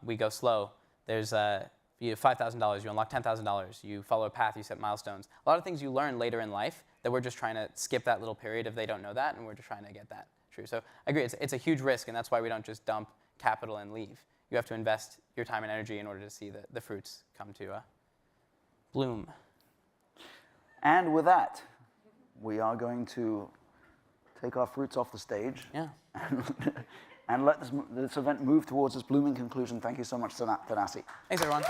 We go slow. There's you have $5,000, you unlock $10,000, you follow a path, you set milestones. A lot of things you learn later in life that we're just trying to skip that little period if they don't know that, and we're just trying to get that true. So I agree, it's a huge risk, and that's why we don't just dump capital and leave. You have to invest your time and energy in order to see the fruits come to bloom. And with that, we are going to take our fruits off the stage. Yeah. And let this event move towards its blooming conclusion. Thank you so much, Thanasi. Thanks, everyone.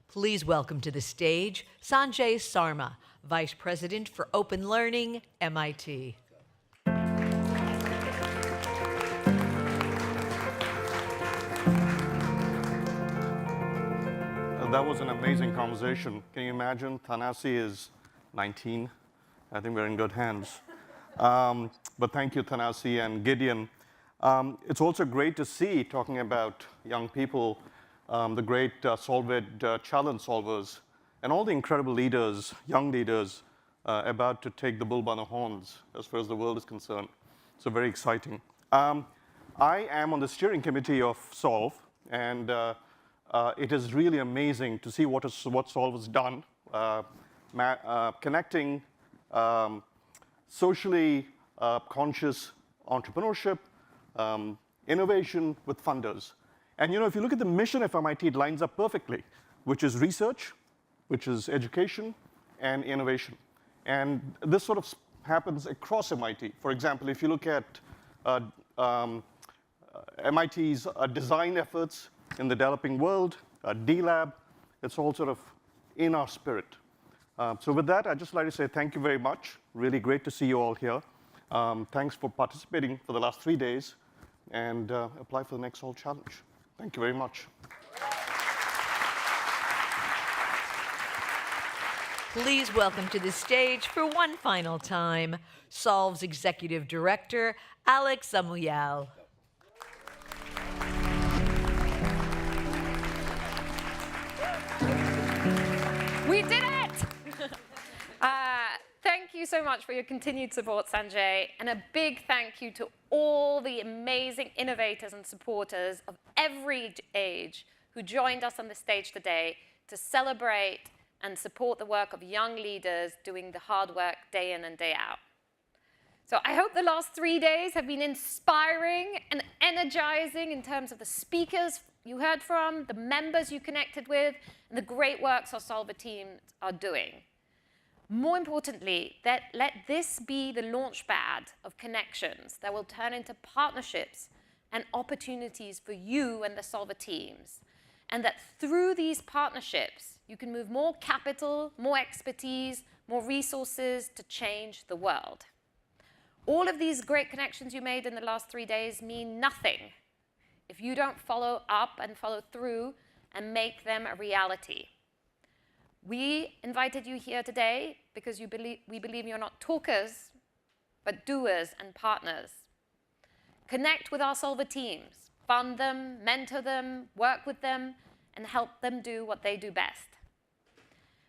Please welcome to the stage Sanjay Sarma, Vice President for Open Learning, MIT. That was an amazing conversation. Can you imagine? Thanasi is 19. I think we're in good hands. But thank you, Thanasi and Gideon. It's also great to see, talking about young people, the great Solved challenge solvers, and all the incredible leaders, young leaders, about to take the bull by the horns as far as the world is concerned. So very exciting. I am on the steering committee of Solve, and it is really amazing to see what Solve has done, connecting socially conscious entrepreneurship, innovation with funders. And if you look at the mission of MIT, it lines up perfectly, which is research, which is education, and innovation. And this sort of happens across MIT. For example, if you look at MIT's design efforts in the developing world, D-Lab. It's all sort of in our spirit. So with that, I'd just like to say thank you very much. Really great to see you all here. Thanks for participating for the last 3 days, and apply for the next Solve Challenge. Thank you very much. Please welcome to the stage for one final time, Solve's Executive Director, Alex Zamuyal. We did it! Thank you so much for your continued support, Sanjay, and a big thank you to all the amazing innovators and supporters of every age who joined us on the stage today to celebrate and support the work of young leaders doing the hard work day in and day out. So I hope the last 3 days have been inspiring and energizing in terms of the speakers you heard from, the members you connected with, and the great works our Solver teams are doing. More importantly, let this be the launchpad of connections that will turn into partnerships and opportunities for you and the Solver teams. And that through these partnerships, you can move more capital, more expertise, more resources to change the world. All of these great connections you made in the last 3 days mean nothing if you don't follow up and follow through and make them a reality. We invited you here today because we believe you're not talkers, but doers and partners. Connect with our Solver teams, fund them, mentor them, work with them, and help them do what they do best.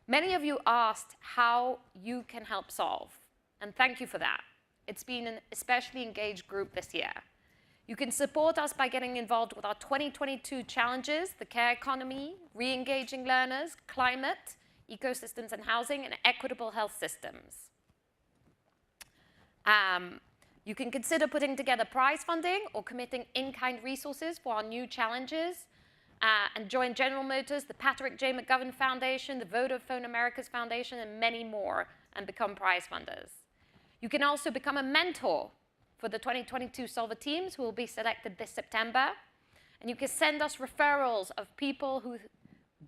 Many of you asked how you can help Solve, and thank you for that. It's been an especially engaged group this year. You can support us by getting involved with our 2022 challenges, the care economy, re-engaging learners, climate, ecosystems and housing, and equitable health systems. You can consider putting together prize funding or committing in-kind resources for our new challenges, and join General Motors, the Patrick J. McGovern Foundation, the Vodafone Americas Foundation, and many more, and become prize funders. You can also become a mentor for the 2022 Solver teams who will be selected this September. And you can send us referrals of people who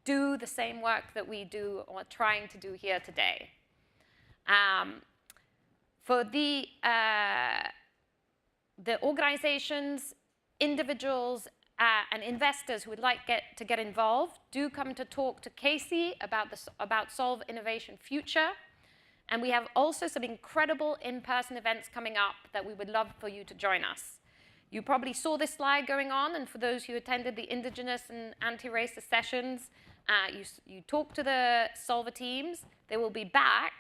do the same work that we do or are trying to do here today. For the organizations, individuals, and investors who would like to get involved, do come to talk to Casey about Solve Innovation Future. And we have also some incredible in-person events coming up that we would love for you to join us. You probably saw this slide going on, and for those who attended the Indigenous and anti-racist sessions, you talked to the Solver teams. They will be back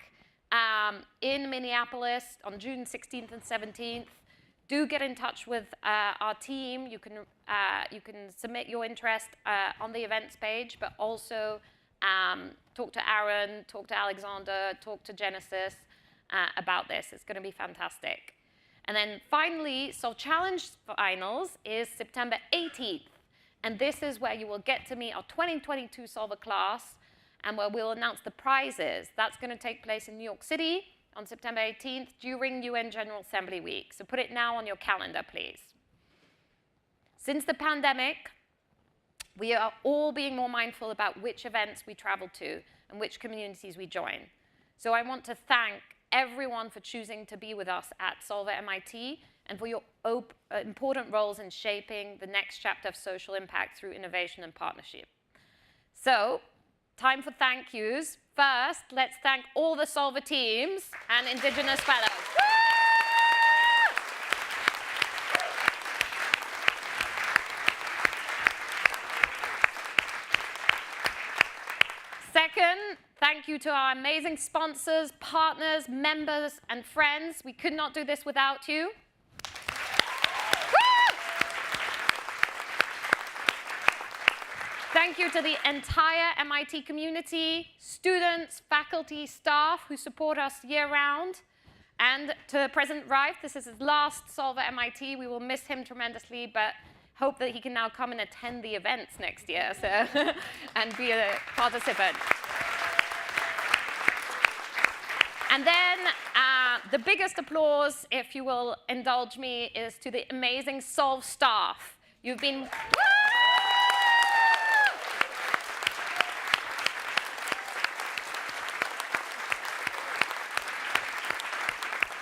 in Minneapolis on June 16th and 17th. Do get in touch with our team. You can submit your interest on the events page, but also talk to Aaron, talk to Alexander, talk to Genesis about this. It's going to be fantastic. And then finally, Solve Challenge Finals is September 18th. And this is where you will get to meet our 2022 Solver class and where we'll announce the prizes. That's going to take place in New York City on September 18th during UN General Assembly Week. So put it now on your calendar, please. Since the pandemic, we are all being more mindful about which events we travel to and which communities we join. So I want to thank everyone for choosing to be with us at Solver MIT and for your important roles in shaping the next chapter of social impact through innovation and partnership. So, time for thank yous. First, let's thank all the Solver teams and Indigenous fellows. Second, thank you to our amazing sponsors, partners, members, and friends. We could not do this without you. Thank you to the entire MIT community, students, faculty, staff who support us year-round. And to President Reif, this is his last Solver MIT. We will miss him tremendously, but hope that he can now come and attend the events next year and be a participant. And then the biggest applause, if you will indulge me, is to the amazing Solve staff. You've been...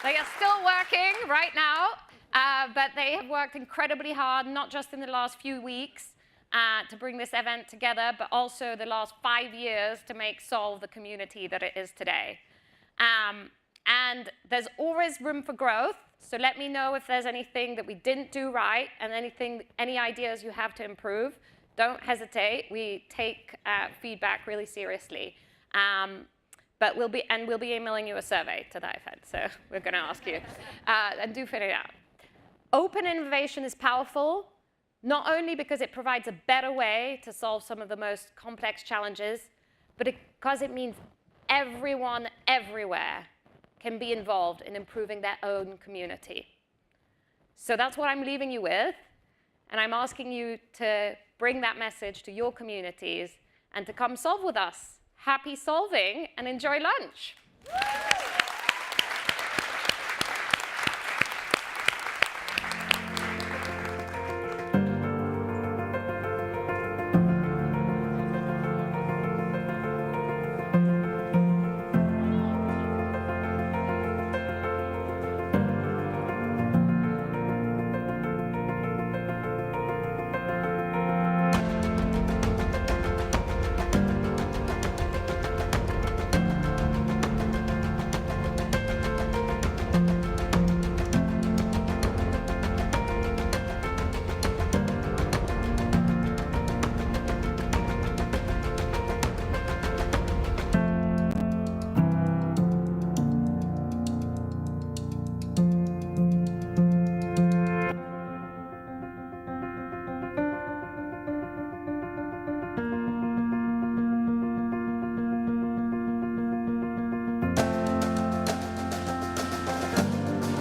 They are still working right now, but they have worked incredibly hard, not just in the last few weeks to bring this event together, but also the last 5 years to make Solve the community that it is today. And there's always room for growth, so let me know if there's anything that we didn't do right and any ideas you have to improve. Don't hesitate. We take feedback really seriously. But we'll be emailing you a survey to that effect, so we're going to ask you. And do fill it out. Open innovation is powerful, not only because it provides a better way to solve some of the most complex challenges, but because it means everyone, everywhere, can be involved in improving their own community. So that's what I'm leaving you with, and I'm asking you to bring that message to your communities and to come solve with us. Happy solving and enjoy lunch.